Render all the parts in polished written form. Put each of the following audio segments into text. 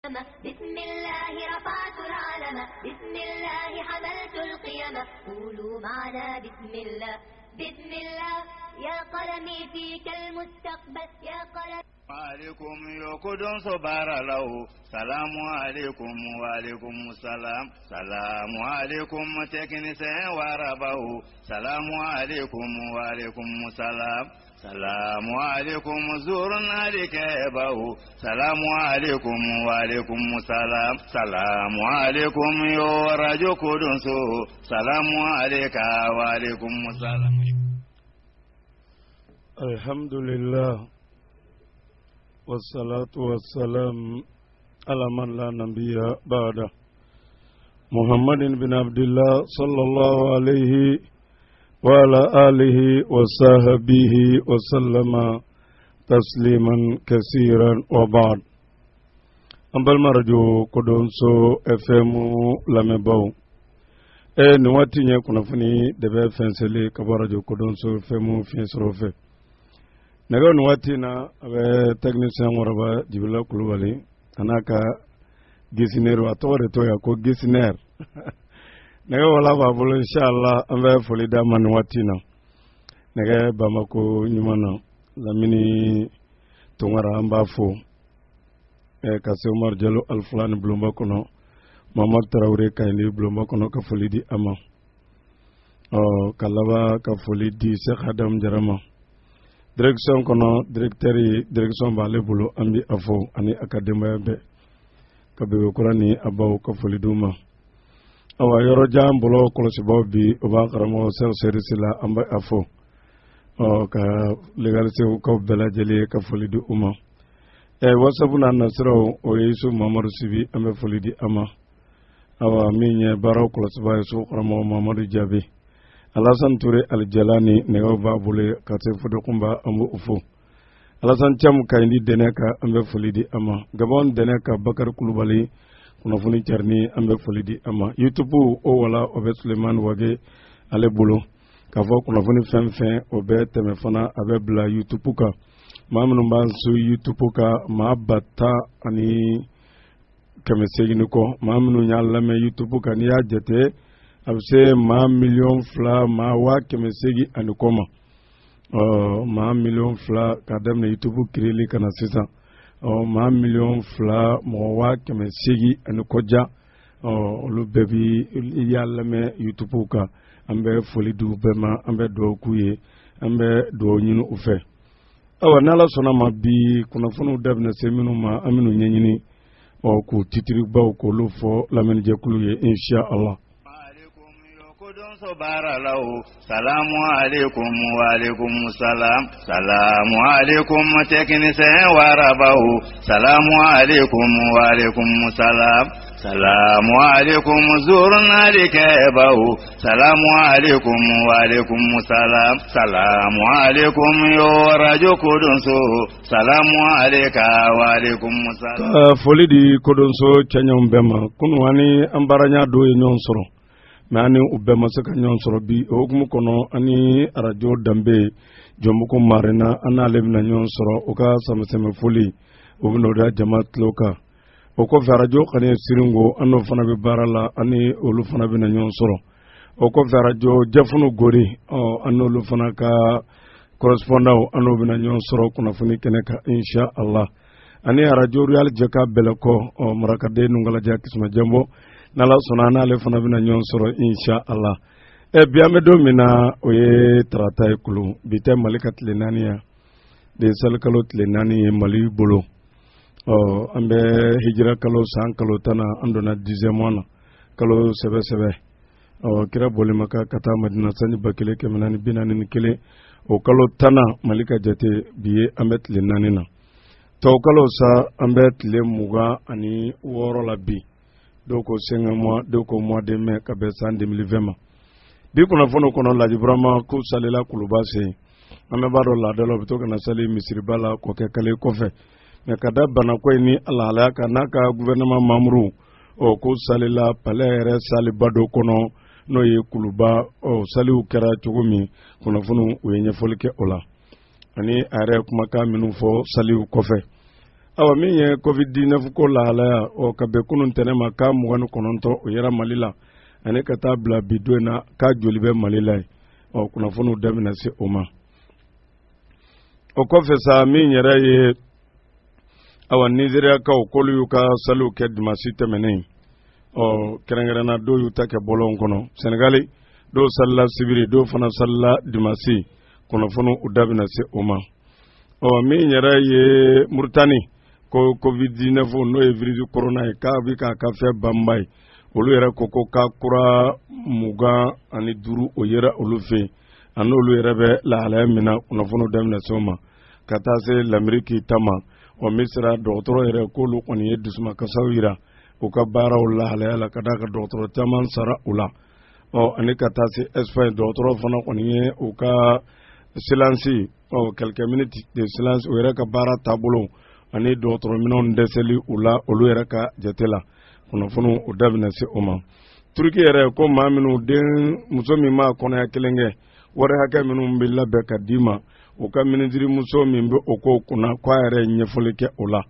بسم الله رفعت العلم بسم الله حملت القيم قولوا معنا بسم الله بسم الله يا قلمي فيك المستقبل يا قلم عليكم يقدم صبر له سلام عليكم وعليكم السلام سلام عليكم تكنسا وربه سلام عليكم وعليكم السلام سلام عليكم زورنا لكيبه سلام عليكم وعليكم السلام سلام عليكم يورج كدنسو سلام عليك وعليكم السلام. الحمد لله والصلاة والسلام على من لا نبي بعده محمد بن عبد الله صلى الله عليه وعلى آله وصحبه وسلم تسليما كثيرا وبعد أمبل مرجو كدونسو افمو لمباو نواتي نيكونا فني دبي فنسلي كبارجو كدونسو افمو فنسروفي نغو نواتي نا تكنيسيان وربا جبلا كلوبالي anaka gisinero atore to ya ko gisiner nega wala babulu inshallah ambe folida man watina nega bamako nyumana lamini tongara ambafo kase Umar Jallo alfulani blomba kono Mamad Traoré kayni blomba kono ka folidi ama kalaba ka folidi Cheikh Adam Jarama direction kono directeur direction bale bulo ambi afo ani academia be kabe ko ni abaw ka foliduma awa yoro jam bulo kolosi bawbi o ba karamo sew serisila amba afo ka legalite ko bela jeli ka folidu uma wasabu na nasro o yesu Mamadou Sibi ambe folidi ama awa minye baraw kolosi ba yesu karamo Mamadou Jabi Alasan Touré Aljalani nego babule kate fudu kumba ambu ufu Alasan Cham kayndi deneka ambe folidi ama Gabon deneka Bakar Kulubali kuna funi charni ambe folidi ama YouTube o wala obe Suleiman Wage ale bulo kafo kuna funi femfen obe temefona abe bla YouTube ka mamnu mbansu YouTube ka mabata ani kemesegi niko mamnu nyalame YouTube ka ni ajete abse ma million fla ma wa kemesegi anukoma ma million fla kadam na YouTube kirili kana sisa ma million fla mo wa kemesegi anukoja lu bebi yalla me YouTube ka ambe folidu bema ambe do kuye ambe do nyinu ufe awa nala sona mabi kuna funu dabna seminu ma aminu nyenyini o ku titiri baw ko lu fo lamen je kuluye insha Allah. صبر سلام عليكم وعليكم السلام سلام عليكم تكنسا وربه سلام عليكم وعليكم السلام سلام عليكم زورنا لكيبه سلام عليكم وعليكم السلام سلام عليكم يورج كدنسو سلام عليك وعليكم السلام فولدي كدنسو تشانيوم بما كنواني امبارانيا دو نيون سورو mani ubbe masaka nyon sorobi okumu kono ani radio dambe jomuko marina ana lebna nyon soro oka samaseme foli obuno da jamat loka oko radio kane siringo anno fana be barala ani olu fana be nyon soro oko radio jafunu gori anno olu fana ka correspondant anno be nyon soro kuna funi keneka insha Allah ani radio real jaka belako marakade nungala jakisma jambo nala sonana le fana bina nyon soro insha Allah biame do mina oye trata ekulu bite malikat lenania de sal kalo lenani mali bolo ambe hijra kalo san kalo tana andona 10e mois kalo sebe kira boli maka kata madina sani bakile kemenani binani nikele o kalo tana malika jate biye amet lenani na to kalo sa ambet le muga ani woro la bi doko 5 mois doko mois de mai ka be san 2020 bi kuna fono kono la vraiment ko salela kulubase ame baro la dalo bito kana sali misiri bala ko ke kale ko fe me kada bana ko ni ala kana ka gouvernement mamru o ko salela palere sali bado kono no ye kuluba o sali u kera chugumi kuna fono wenye folike ola ani are kuma ka minu fo sali u ko fe awa min ye covid-19 ko lahalaya o ka bɛn kunun tɛnɛ ma k'a 29 o yɛrɛ Mali la ani ka taa bila bi don na k'a joli bɛ Mali la ye kunnafoniw da bɛna se o ma. O kɔfɛ sa min yɛrɛ ye awa Nizeriyakaw k'olu y'u ka saliw kɛ dimanche tɛmɛnen kɛrɛnkɛrɛnna dɔw y'u ta kɛ bɔlɔn kɔnɔ Senegali dɔw salila sibiri dɔw fana salila dimanche kunnafoniw da bɛna se o ma. Min yɛrɛ ye Mauritanie ko covid-19 n'o ye virus corona ye k'a bɛ k'a ka fɛn banba ye olu yɛrɛ ko k'a kura 25 o yɛrɛ olu fɛ yen a n'olu yɛrɛ bɛ lahalaya min na kunnafoniw da bɛna se o ma ka taa se l'Amérique ta ma Misira dɔgɔtɔrɔ yɛrɛ k'olu kɔni ye dusumakasaw yira u ka baaraw lahalaya la ka d'a ka dɔgɔtɔrɔ caman sara u la ani ka taa se Espagne dɔgɔtɔrɔ fana kɔni ye u ka silence quelques minutes de silence o yɛrɛ ka baara taabolo ani dɔgɔtɔrɔ minɛnw dɛsɛli u la olu yɛrɛ ka jate la kunnafoniw o da bɛna se o ma. Turki yɛrɛ ko maa minnu muso min ma kɔnɔya kelen kɛ wari hakɛ minnu bɛ labɛn ka d'i ma u ka ministre muso min bɛ o ko kunna k'a yɛrɛ ɲɛfɔli kɛ o la.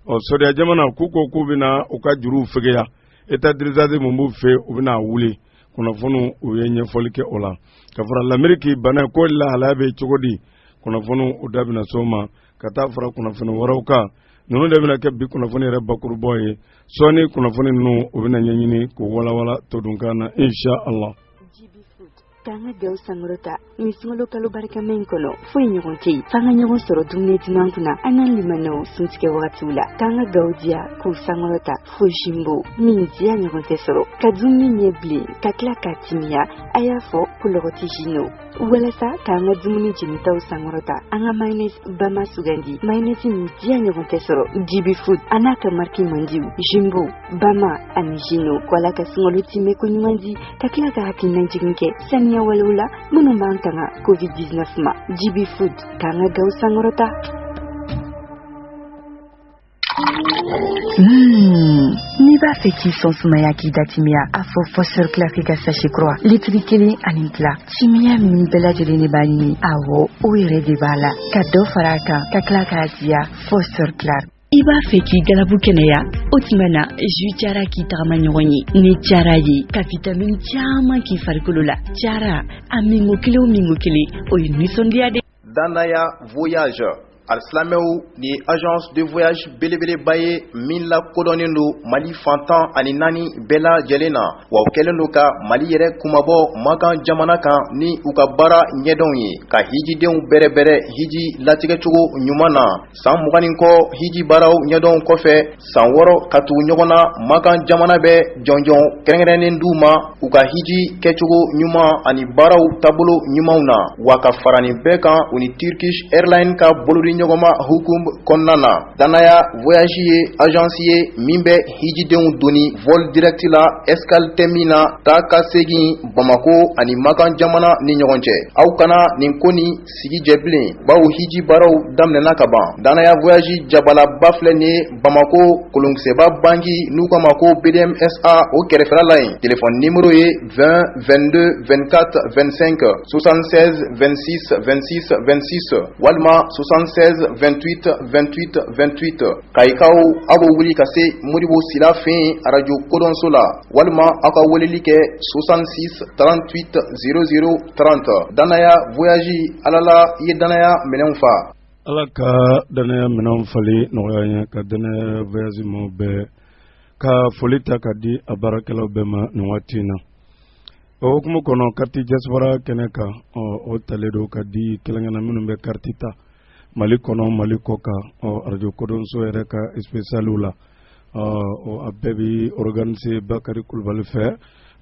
Saudiya jamana k'u ko k'u bɛna u ka juruw fɛgɛya état d'urgence mun b'u fɛ u bɛna wuli kunnafoniw u ye ɲɛfɔli kɛ o la. Ka fara l'Amérique bana ko lahalaya bɛ cogo di kunnafoniw o da bɛna se o ma ka taa fara kunnafoni wɛrɛw kan ninnu de bɛna kɛ bi kunnafoni yɛrɛ bakurubɔ ye sɔɔni kunnafoni ninnu u bɛna ɲɛɲini k'o walawala todunkan na insha Allah. Tanga gaw sangorota ni singolo kalo barika men kono fo ɲɔgɔn tɛ yen fanga ɲɔgɔn sɔrɔ dumuni duman kunna an n'an limanaw suntigɛ wagatiw la tanga gaw diya k'u sangorota fo jimbo min diya ɲɔgɔn tɛ sɔrɔ ka dumuni ɲɛ bilen ka tila ka timiya a y'a fɔ ko lɔgɔti jino walasa k'an ka dumuni jenitaw sangorota an ka mayonnaise bama sugandi mayonnaise min diya ɲɔgɔn tɛ sɔrɔ GB Food a n'a ka marque mandiw jimbo bama ani jino wala ka singolo time ko ɲuman di ka tila ka hakilina jigin kɛ saniya walew la minnu b'an tanga covid-19 ma GB Food k'an ka gaw sangorota. N'i b'a fɛ k'i sɔn sumaya k'i da timiya a fɔ Foster Clark ka sachet kura litiri 1 ani tila timiya min bɛɛ lajɛlen de b'a ɲini awɔ o yɛrɛ de b'a la ka dɔ fara a kan ka tila k'a diya Foster Clark. I b'a fɛ k'i galabu kɛnɛya o tuma na jus Jara k'i tagama ɲɔgɔn ye ni Jara ye ka vitamine caman k'i farikolo la Jara a mingo kelen o mingo kelen o ye nisɔndiya de. Danaya voyage Al-Slameu ni agence de voyage belebeleba ye min la kodɔnnen don Mali fantan ani 4 bɛɛ lajɛlen na wa u kɛlen don ka Mali yɛrɛ kumabɔ Makan jamana kan ni u ka baara ɲɛdɔnw ye ka hijidenw bɛrɛbɛrɛ hiji latigɛcogo ɲuman na san 20 kɔ hiji baaraw ɲɛdɔn kɔfɛ san 6 ka tugu ɲɔgɔn na Makan jamana bɛ jɔnjɔn kɛrɛnkɛrɛnnen d'u ma u ka hiji kɛcogo ɲuman ani baaraw taabolo ɲumanw na wa ka fara nin bɛɛ kan u ni Turkish Airlines ka bolodi ɲɔgɔnma hukum kɔnɔna na Danaya voyage ye agence ye min bɛ hijidenw doni vol direct la escale tɛ min na taa ka segin Bamako ani Makan jamana ni ɲɔgɔn cɛ aw kana nin ko ni sigi jɛ bilen bawo hiji baaraw daminɛna ka ban Danaya voyage jabalaba filɛ nin ye Bamako Kolonkisɛba banki n'u k'a ma ko BDMSA o kɛrɛfɛla la yen téléphone numéro ye 20 22 24 25 76 26 26 26 walima 76 28 28 28 kayikaw aw bɛ wuli ka se Modibo Sila fɛ radio kodɔnso la walima aw ka weleli kɛ 66 38 00 30 Danaya voyage alala ye danaya minɛnw fa ala ka danaya minɛnw fali nɔgɔya ye ka danaya voyage mɔgɔw bɛɛ ka foli ta ka di a baarakɛlaw bɛɛ ma nin waati in na o hukumu kɔnɔ carte diaspora kɛnɛ kan o talen don ka di kelenkɛna minnu bɛ carte ta Mali kɔnɔ Mali kɔ kan radio kodɔnso yɛrɛ ka spécialiw la a bɛɛ bi organiser Bakari Kulubali fɛ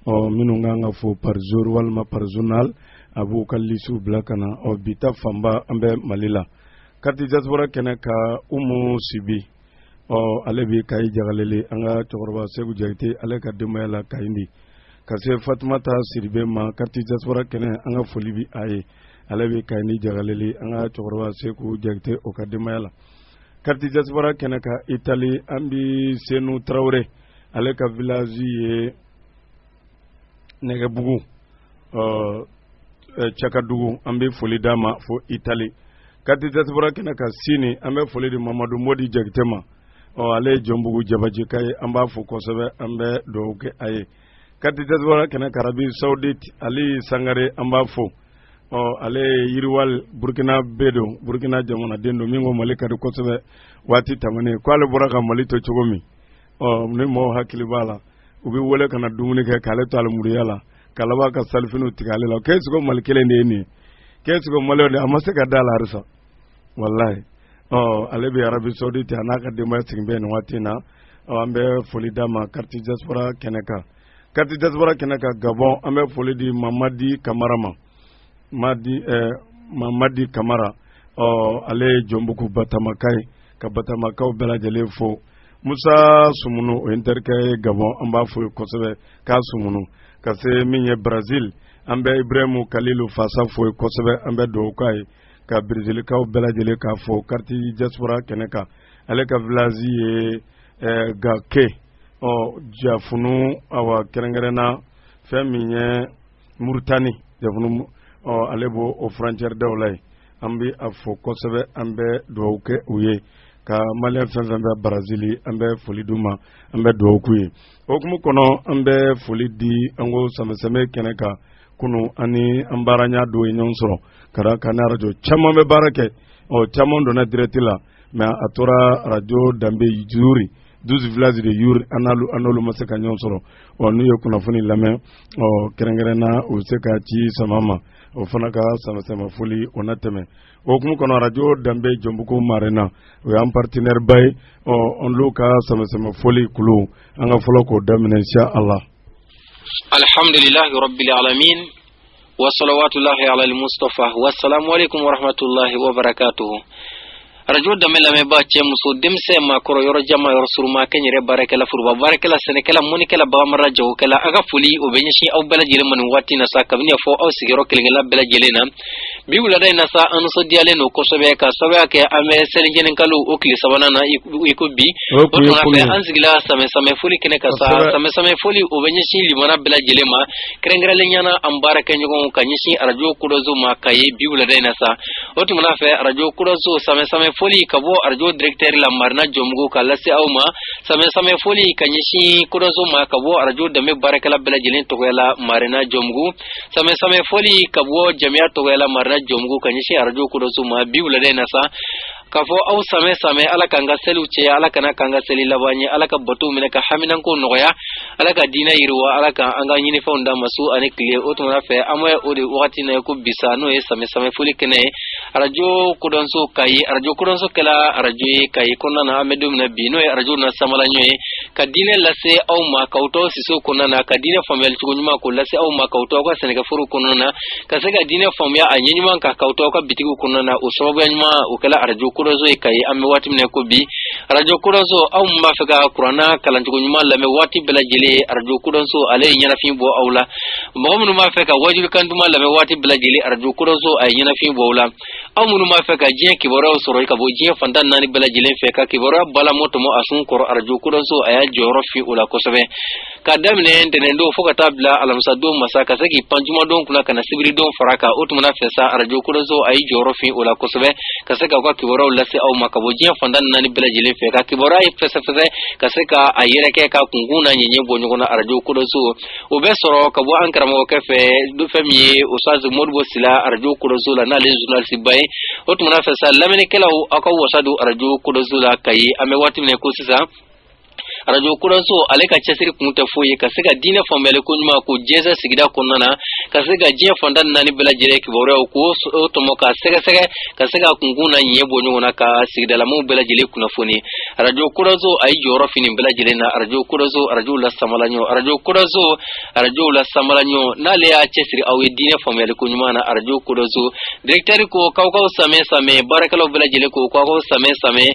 minnu kan ka fo par jour walima par journal a b'u ka lisiw bila ka na bi ta fanba an bɛ Mali la carte diaspora kɛnɛ ka Umu Sibi ale bi Kayi Jagalele an ka cɛkɔrɔba Segu Jakite ale ka denbaya la Kayindi ka se Fatumata Siribe ma carte diaspora kɛnɛ an ka foli bi a ye ale bɛ Kayindi Jagalele an ka cɛkɔrɔba Segu Jakite o ka denbaya la carte diaspora kɛnɛ ka Itali an bi Senu Traoré ale ka village ye Nɛgɛbugu Cakadugu an bɛ foli d'a ma fo Itali carte diaspora kɛnɛ ka Sini an bɛ foli di Mamadu Modi Jakite ma ale jombugu jabaji kai an b'a fo kosɛbɛ an bɛ dugawu kɛ a ye kati diaspora kɛnɛ karabi saudite ali sangare an b'a fo ale yiriwal burkina bedo burkina jamanaden don min ko mali kadi kosɛbɛ waati tɛmɛnen ko ale bɔra ka mali to cogo min ni mɔgɔw hakili b'a la u bɛ wele ka na dumuni kɛ k'ale to alimuriya la ka laban ka salifiniw tigɛ ale la k'e sigo mali kelen de ye nin ye k'e sigo mali de a ma se ka da la halisa walayi ale bɛ arabi saudite a n'a ka denbaya sigi bɛ nin waati in na an bɛ foli d'a ma carte diaspora kɛnɛ kan carte diaspora kɛnɛ kan Gabon an bɛ foli di Mamadi Kamara ma Mamadi Kamara ale ye Jombuku Batamaka ye ka Batamakaw bɛɛ lajɛlen fo Musa Sumunu o ye n terikɛ ye Gabon an b'a fo kosɛbɛ k'a Sumunu ka se min ye Brazil an bɛ Ibrahimu Kalilu Fasa fo kosɛbɛ an bɛ dugawu k'a ye ka Brazilikaw bɛɛ lajɛlen k'a fo carte diaspora kɛnɛ kan ale ka village ye Gake Jafunu awa kɛrɛnkɛrɛnna fɛn min ye Mauritanie Jafunu ale b'o o frontière daw la ye an bɛ a fo kosɛbɛ an bɛ dugawu kɛ u ye ka malien fɛn fɛn bɛ Brazil an bɛ foli d'u ma an bɛ dugawu k'u ye o hukumu kɔnɔ an bɛ foli di an ko samɛsɛmɛ kɛnɛ kan kunu ani an baara ɲa dɔw ye ɲɔgɔn sɔrɔ ka da kan radio caman bɛ baara kɛ caman donna direct la mais a tora radio danbe Yuri 12 villages de Yuri an n'olu ma se ka ɲɔgɔn sɔrɔ n'u ye kunnafoni lamɛn kɛrɛnkɛrɛnna u bɛ se ka ci sama ma o fana ka samɛsɛmɛ foli o na tɛmɛ o hukumu kɔnɔ radio danbe Jombuku Marena o y'an partenaire ba ye olu ka samɛsɛmɛ foli kulu an ka fɔlɔ k'o daminɛ insha Allah. Alhamdulillahi rabbil alamin wa salawatullahi ala al-mustafa wa assalamu alaikum wa rahmatullahi wa barakatuh. Radio damela me ba che muso demse ma koro yoro jama yoro suruma kenyere barakela furba barakela senekela monikela ba mara jaw kala aga fuli o benyishi aw bela jele man wati na sa kabni fo aw sigiro kelengela bela jele na bi wula dai na sa anu so diale no ko sobe ka sobe ke ame selenjenen kalu o kli sabana na ikubi o na be ansigila same fuli kene ka sa same fuli o benyishi limana bela jele ma krengera lenyana ambara kenyo kanyishi radio kudozo ma kaye bi wula dai na sa o tumana fe radio kudozo same foli kabo arjo directeur la marna jomgo kala se awma same foli kanyishi kudozo ma kabo arjo dame barakala bela jelen togola marna jomgo same foli kabo jamia togola marna jomgo kanyishi arjo kudozo ma biwla de nasa kafo aw same ala kanga selu ce ala kana kanga seli labanye ala ka batu mine ka haminan ko noya ala ka dina yirwa ala ka anga nyini fonda masu ani kle otona fe amoy odi wakati na ko bisano e same foli kene arjo kudonso kai arjo kudonso kala arjo kai konna na amedum na bino e arjo na samala nyoy ka dine lase aw ma kauto siso konna na ka dine famel tunyuma ko lase aw ma kauto ko senega furu konna na ka sega dine famya anyanyuma ka kauto ka bitigu konna na usobo nyuma ukala arjo kurozo kai amme wati mne ko bi radio kurozo aw ma fega qur'ana kalantugo nyuma lame wati bela jele radio kurozo ale nyana fi bo awla mo mun ma fega wajul kanduma lame wati bela jele radio kurozo ay nyana fi bo awla aw mun ma fega je ki boro soro ka bo je fandan nani bela jele fega ki boro bala moto mo asun ko radio kurozo ay joro fi ula ko sobe kadamne ndendo foka tabla alamsa do masaka sagi panjuma don kuna kana sibiri don faraka otuma fesa radio kurozo ay joro fi ula ko sobe kasaka ko ki boro lase aw makabojiya fandan nani bela jele fe ka kibora fese kaseka ayere ke ka kunguna nyenye bonyo na arjo kudozo obesoro kabo ankaramo ke fe du famiye usazu modbo sila arjo kudozo la na le journal sibai otuma fesa lamene kala akaw wasadu arjo kudozo la kai ame wati ne ko sisa radio kuranso aleka chasiri kunta foye kasega dina famele kunma ko jeza sigida kunana kasega je fondan nani bela jere ki bore ko otomoka sega kasega kunguna nyebo nyona ka sigida la mu bela jele kuna foni radio kuranso ay joro fini bela jele na radio kuranso radio la samalanyo radio kuranso radio la samalanyo na le a chasiri awe dina famele kunma na radio kuranso directeur ko kaw same barakalo bela jele ko kaw same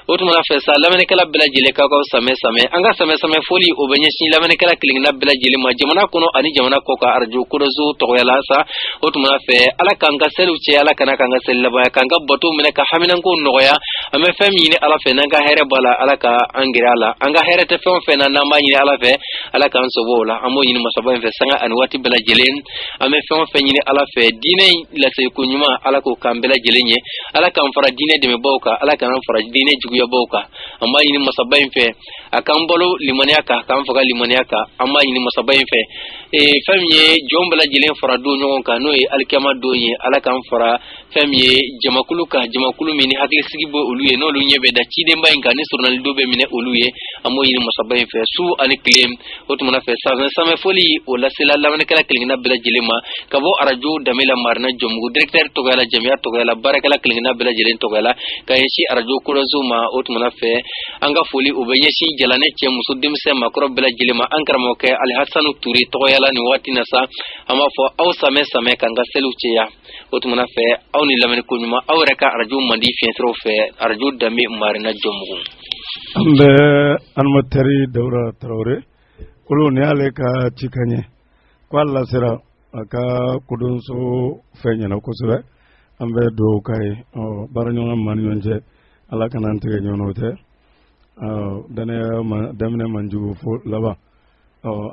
otuma fesa lamene kala bela jele kaw same anga same foli o benye sin lamene kala kilingna bela jeli ma jamana kono ani jamana ko ka arjo kurozo to yala sa otuma fe ala kanga selu che ala kana kanga sel laba kanga boto mine ka haminan ko noya ame fem yini ala fe nanga here bala ala ka angira ala anga here te fe na namba yini ala fe ala kan so bola amo yini masaba fe sanga an wati bela jelen ame fe yini ala fe dine la se ko nyuma ala ko kambela jelenye ala kan fara dine de me boka ala kan fara dine jugu sabuya boka amma yini masabayin fe akan bolo limaniya ka kan faga limaniya ka amma yini masabayin fe famye jombala jilen fara do nyon ka no alkiyama do ye ala kan fara famye jamakulu mini hakil sigibo oluye no lu nyebe da cide mbayin ka ni surnal do be mine oluye amma yini masabayin fe su ani claim otumana fe sama foli o la sila lamane kala klingina bela jilema kabo arajo damela marna jomugo directeur to gala jamia to gala barakala klingina bela jilen to gala kayeshi arajo kuro zuma otumana fe anga foli o beyeshi jalane che musudim se makro bela jilema ankara mo ke al hasanu turi to gala ni wati nasa ama fo aw same kanga selu che ya otumana fe aw ni lamane ko nyuma aw reka arajo mandi fe tro fe arajo dame marna jomugo ambe anmatari dawra trawre kulu ne ale ka cikanye kwalla sira aka kudun so fenya na kusube ambe do kai o baranyo man yonje ala kanan te nyonote damne manju fo laba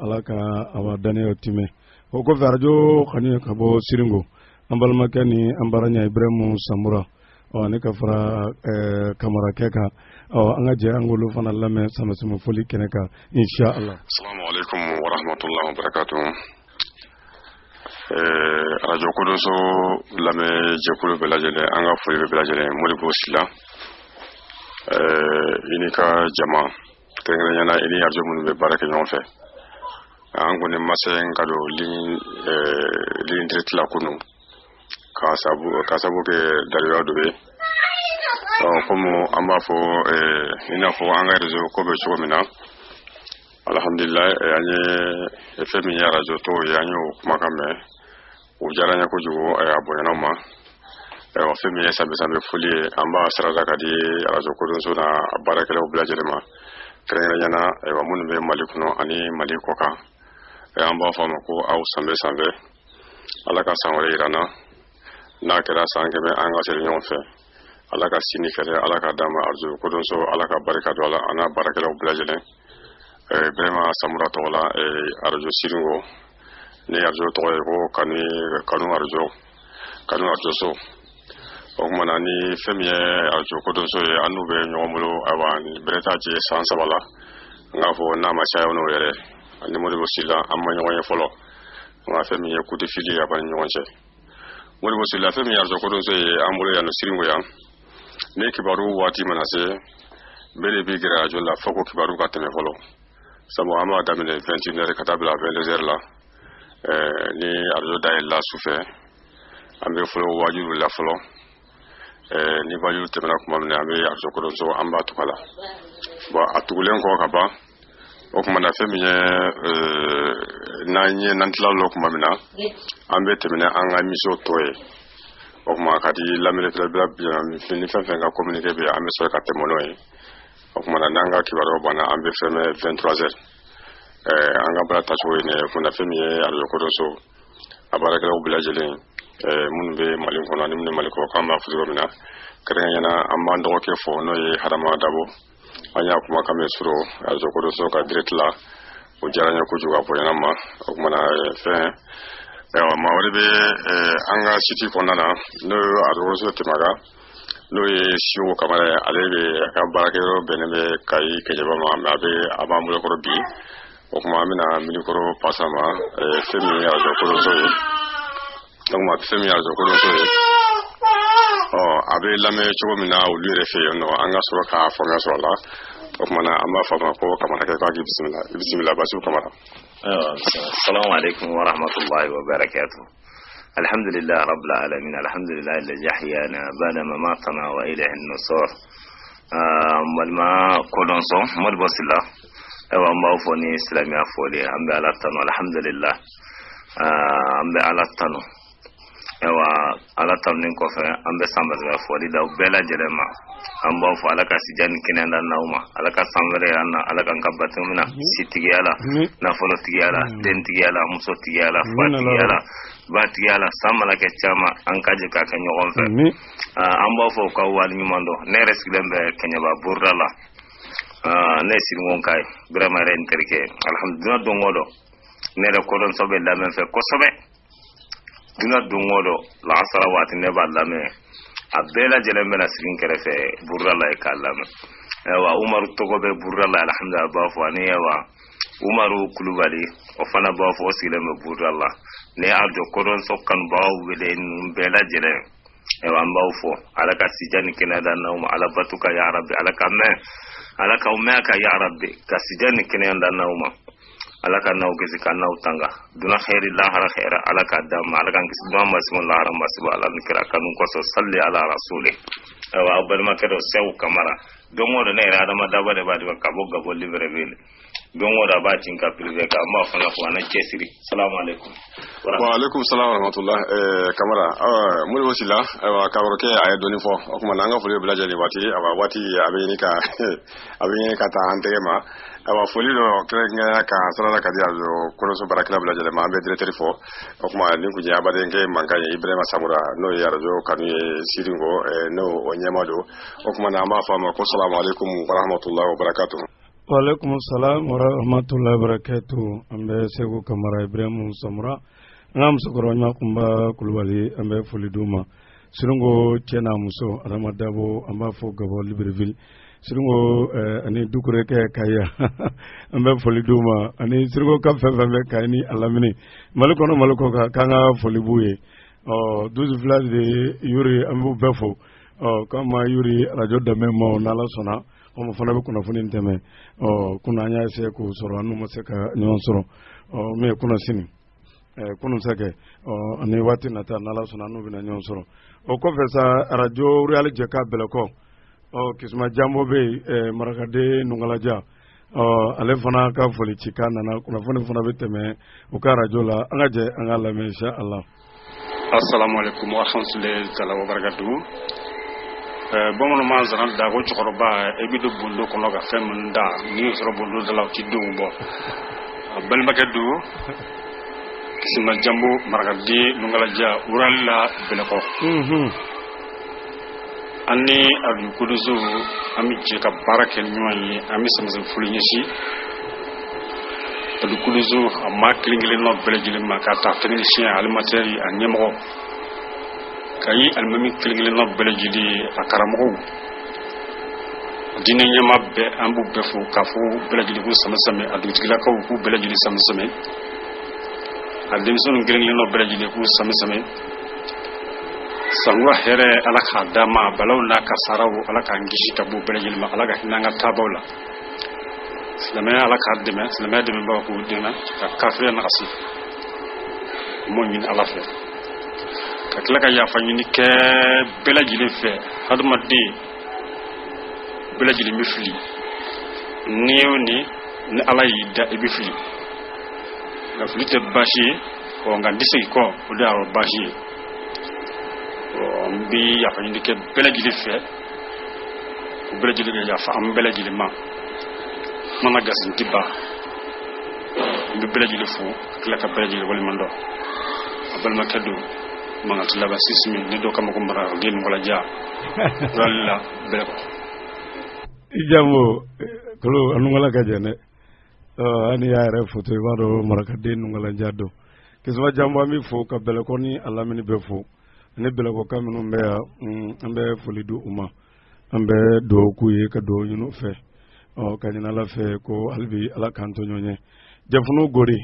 alaka awa dane otime ko ko farjo khani ka bo siringo ambal makani ambaranya ibrahim samura ne ka fara kamara keka anga je angulu fana lame sama foli keneka insha Allah. Assalamu alaikum wa rahmatullahi wa barakatuh. Radio Kodoso lame je kulu belajele anga foli belajele moli bosila inika jama tengena yana ini arjo mun be barake nyon fe angu ne masen kado lin tretla kunu kasabu ke dariya dobe como amba fo ina fo anga rezo ko be chomina alhamdulillah anye femi ya rajo to yanyo kuma kame ujaranya ko jugo abonyana ma femi ya sabe fuli amba sarada kadi rajo ko don sona barakela oblajelema krena yana wa mun be malikuno ani malikoka amba fama ko au sambe alaka sanwere irana na kera sanke be anga sere nyonfe alaka sini kare alaka dama arju kodon so alaka baraka do ala ana barakela oblajele brema samura to la arju siringo ne arju to ko kanu arju so o mana ni femie arju kodon so anu be nyomulo awani breta je sansabala ngafo na ma chayo no yere ani mo do sila amma nyoye folo ma femie ku de fili ya ban nyonje mo do sila femie arju kodon so ambulo ya no siringo ya ne kibaru wati manase bere bi gira jolla foko kibaru ka teme folo samo ama damine 21h katabla 22h la ni arjo dai la soufe ambe folo wajuru la folo ni wajuru temena kuma ne ambe arjo ko so amba tukala ba atugulen ko ka ba o kuma na femiye nanye nantla lo kuma mina ambe temena anga miso toye o kuma kadi lamine trebla fini fa ka communiquer be ambe so ka temono e o kuma na nanga kibaro bana ambe feme 23h anga bala tacho ne kuna femiye arjo ko so abaraka o bilajele munbe malin kono ni maliko kama fuzo mina karen yana amma ndo ke fo no ye harama dabo anya kuma kame suro arjo ko so ka direct la o jaranya ko juga po yana ma o kuma na fe ma waribe anga city kondana no arjo so timaga no ye shiwo kamare alebe ka barakero benebe kai kejaba ma abe abamulo ko bi o kuma mina milikoro pasama femi arjo ko so donc ma femi arjo ko so abe lame chugo mina ulu refe no anga so ka fonga so la o kuma na amma fa ko kamara ka bismillah basu kamara assalamu alaikum wa rahmatullahi wa barakatuh alhamdulillah rabbil alamin alhamdulillah alladhi ahyana ba'da mamatana wa ilayhi an-nusur malma kodon so mod bosilla ewa mbawfo ni islamia foli ambe alatano alhamdulillah ambe alatano ewa alatano nin ko fe ambe samba foli da bela jerema ambawfo alaka sijani kinenda nauma alaka samvere anna alaka ngabatu mina sitigiyala na folo tigiyala dentigiyala muso tigiyala fatigiyala batigiyala samala ke chama ankaje ka kanyo onfe ambawfo ka wal nyumando ne resgilembe kenyaba burdala ne sirngon kay brama ren terke alhamdulillah dongodo ne la kodon sobe la men fe ko sobe duna dongodo la asara wati ne ba la me abela jelen bena sirin kerefe burralla e kallama ewa umaru togo be burralla alhamdulillah ba fo ani ewa umaru kulubali o fana ba fo sileme burralla ne arjo koron sokkan baw wele bela jelen ewa mbaw fo alaka sijani kenada nawm ala batuka ya rabbi alaka me alaka umaka ya rabbi ka sijani kenada nawma alaka naw gisi ka naw tanga duna khairi la hara khaira alaka dam alaka ngis dum bismillah rahman subhanahu wa ta'ala kanun ko so salli ala rasuli ewa abal makado sew kamara dongo da ne ra da madaba de badi ka bogga bo libreville dongo da batin ka privé ka ma fana ko na kesiri assalamu alaikum wa alaikum salam wa rahmatullah kamara muri wasila wa kabaroke ay doni fo o kuma nanga fo le blaje ni wati aba wati abeni ka ta antema awa foli do krenga ka sala ka dia zo ko so barakla blaje le ma be directeur fo o kuma ni ku nya bade nge manga ibrahima samura no ya rajo kanu siringo no o nyamado o kuma na ma fa ma ko assalamu alaikum wa rahmatullahi wa barakatuh wa alaikum assalam wa rahmatullahi wa barakatuh ambe sego kamara ibrahima samura ngam sokoro nya kumba kulwali ambe foli duma siringo chena muso aramadabo amba fo gabo libreville siringo ani dukure ke kaya ambe foli duma ani siringo ka fefembe kayni alamini maluko ka kanga foli buye 12 village de yuri ambu befo kama yuri radio de memo nala sona o mo fana be kuna funi nteme kuna nya se ku soro anu mo se ka nyon soro me kuna sini kunu sake ani wati nata nala sona anu bina nyon soro o ko fesa radio real jeka beleko kisma jambo be marakade nungalaja ale fana ka foli chikana na kuna fana beteme o ka radio la angaje angala me insha Allah. Assalamu alaikum wa rahmatullahi wa barakatuh. Bomono manzana da go choroba ebido bundo kono ga femunda ni soro bundo da law ci dumbo bal makadu kisma jambo marakade nungalaja uralla beleko anni adu kuduzu ami je ka barakel nyuyi ami samza fulinyeshi adu kuduzu amma klingile no belejile makata technicien alimentary anyemo kayi almami klingile no belejili akaramo dine nyama be ambu befu kafu belejili ku samasame adu tigila ka ku belejili samasame adimson klingile no belejili ku samasame sangwa here alaka dama balawna kasarawu alaka ngishi kabu belejil ma alaka hinanga tabawla silama alaka deme silama deme ba ko dina ka kafre na asi mo nyin alafe ka klaka ya fanyini ke belejil fe hadma di belejil mifli niwni ni alayi da ibifli la flite bashi ko ngandise ko oda bashi bi ya fa ndike belajili fe belajili ya fa am belajili ma mana gasin tiba bi belajili fu kala ka belajili wal mando abal makadu manga tilaba sismi ni do kam ko mara gel wala ja wala belako ijamo kolo anungala ka jene ani ya re foto wado marakade nungala jado kiswa jambo ami fu ka belako ni alamini be fu ne bela ko kamino mbe ambe folidu uma ambe do kuye ka do yunu fe kanina la fe ko albi ala kanto nyonye jafunu gori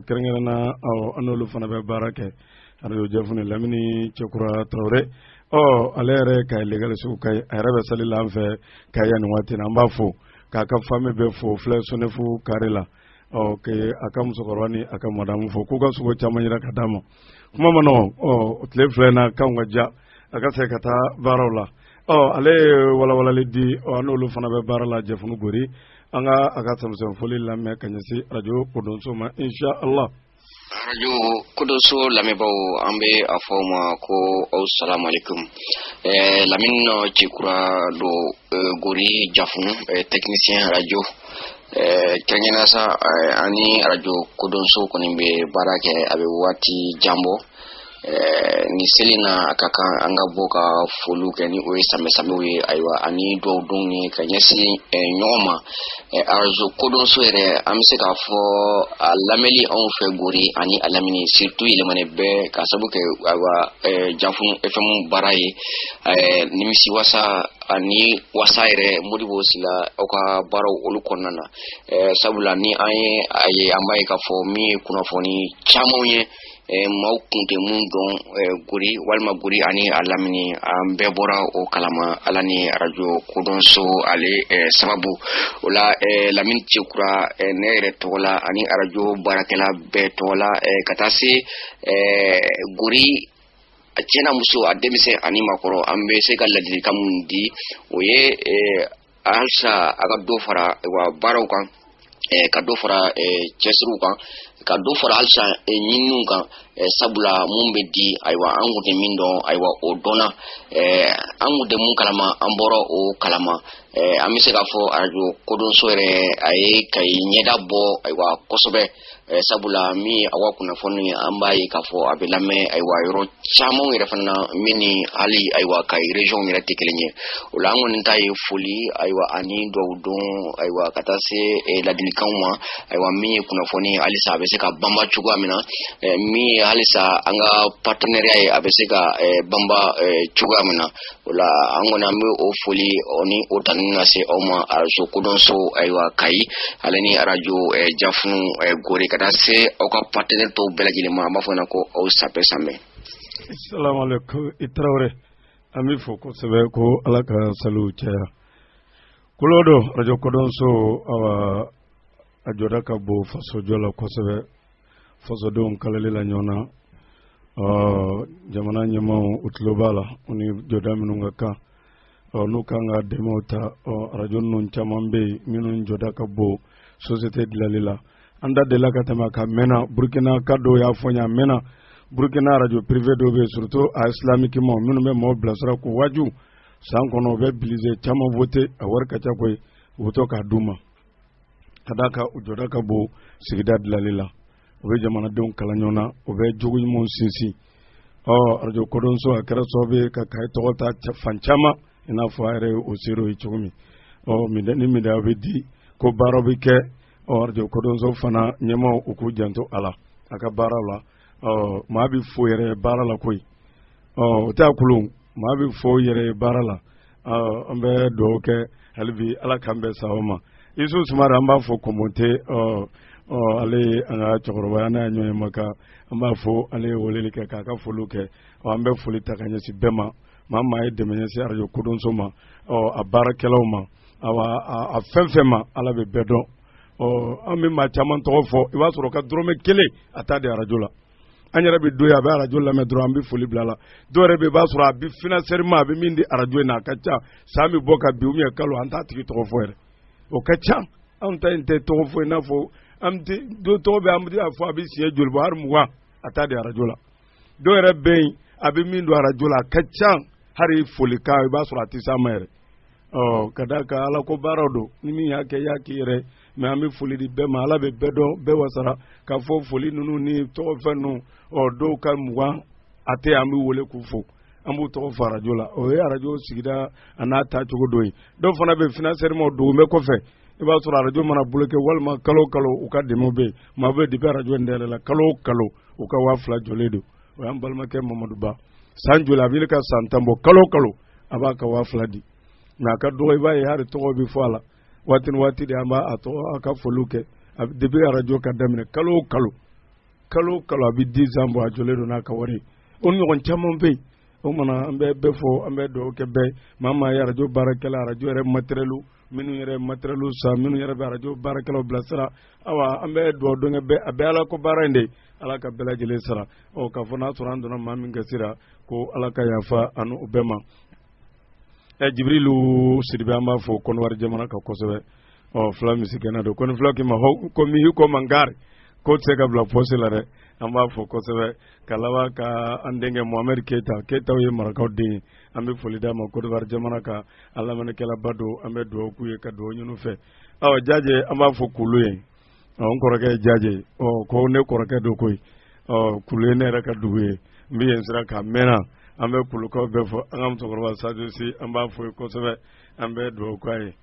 kerengena na anolu fana be barake ado jafunu lamini chokura trawre alere kay legal su kay arabe sallallahu fe kayan wati na mbafo ka fami be fo flesone fu karela akam sokorwani akam madamu fo ko ga su go chamanyira kadamo kuma mano tle flena kanga ja aka se kata barola ale wala lidi anolu fana be barala jefunu gori anga aka samson foli lamme kanyasi radio kodonso ma insha Allah radio kodonso lamme bawo ambe afoma ko assalamu alaikum lamin chikura do gori jafunu technicien radio kengena sa ani radio kodonso konimbe barake abe wati jambo ni selina akaka anga boka folu ke ni o same we aywa ani do don ni kanyesi nyoma arzo kodon soere amse ka fo alameli on fe gori ani alamini surtout ile mane be ka sabuke aywa jafun fm baraye nimisi wasa ani wasaire modibo sila oka baro olukonnana sabula ni aye ambaye ka fo mi kuna foni chamoye maukunte mundon guri walma guri ani alamini bebora o kalama alani radio kodonso ale sababu ola lamin tikura nere tola ani radio barakela be tola katasi guri chena muso ademise ani makoro ambe se kalladiri kamundi oye alsa aga do fara wa baro kan ka do fara chesru kan ka do fara alsa nyinu kan sabula mumbe di aywa angude mindo aywa o dona angude mun kalama amboro o kalama amise ka fo arjo kodon soere ay kay nyeda bo aywa kosobe sabula mi awa kuna fonni ambaye ka fo abelame aywa yoro chamo ire fanna mini ali aywa kay region ire tekelenye ulango ntai fuli aywa ani do don aywa katase la dilikanwa aywa mi kuna fonni ali sabe se ka bamba chugwa mina mi halisa anga partenariat abeseka bamba chugamina wala angona mi ofuli oni otanina se oma arjo kodonso aywa kai alani arajo jafnu gore kada se oka partenaire to belajile ma mafona ko o sape same. Assalamu alaikum itrawre ami foko sebe ko alaka salu chaya kulodo rajo kodonso awa ajoda ka bo faso jola ko sebe faso dum kalale la nyona jamana nyama utlobala uni joda minunga ka nukanga demota rajo nun chamambe minun joda ka bo société dilalila anda de la katama ka mena burkina kado ya fonya mena burkina radio privé do be surtout a islamique mo minu me mo blasra ko waju san kono be bilize chama voter a warka cha koy voto ka duma kadaka ujoda ka bo sigida dilalila obe jamana don kala nyona obe jogu mon sinsi radio kodonso akara sobe ka kai togota fanchama ina faare o sero ichumi midani midabe di ko barobe ke radio kodonso fana nyema uku janto ala aka barala mabi fo yere barala koy ta kulun mabi fo yere barala ambe do ke halbi ala kambe sawma isu sumara amba fo komonte ale anga chokoroba na nyoy maka amba fo ale wolele ke kaka foluke ambe foli takanya si bema mama e demenya si radio kodonso ma a barakelaw ma awa a fenfema ala be bedo ami ma chaman to fo iba soro ka drome kele atade radio la anyara be doya be radio la me dro ambi foli blala dore be ba soro abi financièrement be mindi radio na kacha sami boka bi umi kalo anta tiki to fo ere o kacha anta inte to fo na fo amti do to be amdi afo abi sie julbo har muwa atade radio la dore be abi mindo radio la kacha hari foli ka ba soro atisa mere kadaka ala ko barodo nimi yake yere me ami foli di be ma ala be bedo be wasara ka fo foli nunu ni to fenu do ka muwa ate ami wole ku fo ambu to fara jola ya radio sigida anata chugo doyi do fona be financier mo do me ko fe e ba sura radio mana bloqué walma kalo u ka demo be ma be di radio ndele la kalo u ka wafla joledo o am balma ke Mamadou Ba sanjula bil ka santambo kalo aba ka wafla di na ka do ba ya har to bi fala wati de amba ato aka foluke debi radio ka damne kalo abi 10 ans bo ajolero na ka wari on yon chamon be o mana ambe be fo ambe do ke be mama ya radio barakela radio re materielu minu yere materielu sa minu yere radio barakela blasra awa ambe do do be abe ala ko barande ala ka bela jele sara o ka fona surando na mami ngasira ko ala ka yafa anu obema Jibrilu Sidibe amba fo kon war jamana ka kosobe fla misikena do kon fla ki ma ho ko mi ko mangare ko tseka bla poselare amba fo kosobe kalawa ka andenge Muhammad Keita ye maraka de ambe folida ma ko war jamana ka Allah man kala bado ambe do ku ye ka do nyunu fe jaje amba fo kuluye on ko rake jaje ko ne ko rake do koy kuluye ne raka duwe mbi ensira ka mena ambe kuluko befo angam tokoro sadusi amba fo ko sebe ambe do kwai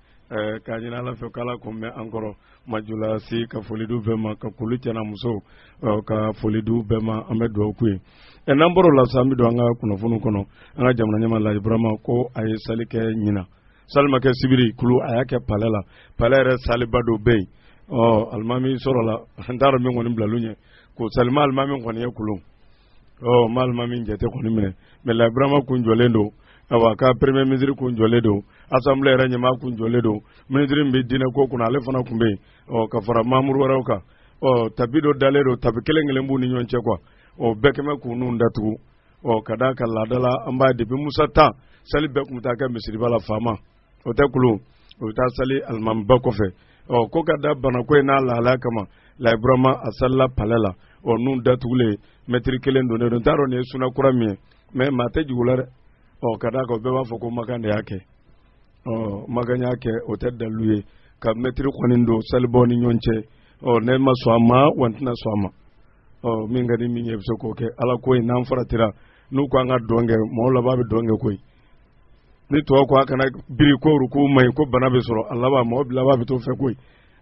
ka nyina la fe kala ko me ankoro majula si ka folidu bema ka kuluchana muso ka folidu bema ambe do kwi e namboro la sami do anga kuno funu kono anga jamna nyama la ibrahima ko ay salike nyina salma ke sibiri kulu ayake palela palere salibado bey almami sorola ndaro mi ngoni blalunye ko salma almami ngoni yakulu mal mami jete ko nimene mais la ibrahima ku njolendo awa ka premier ministre ku njoledo assemblée ranya ma ku njoledo ministre mbi dina ko kuna le fana kumbe ka fara mamur warauka tabido dalero tabikelengele mbuni nyonche kwa bekeme ku nu ndatu kadaka ladala amba de bi musata sali be ku mutaka misri bala fama tekulu ta sali almam bakofe ko kada bana ko na la kama la ibrahima asalla palela nu ndatule metri kelen do ne don taro ne suna kurami me mate jugulare kada ko be wa foko makande yake maganya yake tedda luye ka metri konindo salboni nyonche ne maswama wantina swama min gadi min yebso ko ke ala koy nan faratira nu ko anga donge mo la babe donge koy ni to ko aka na biri ko ruku mai ko bana be soro Allah ba mo bila babe to fe koy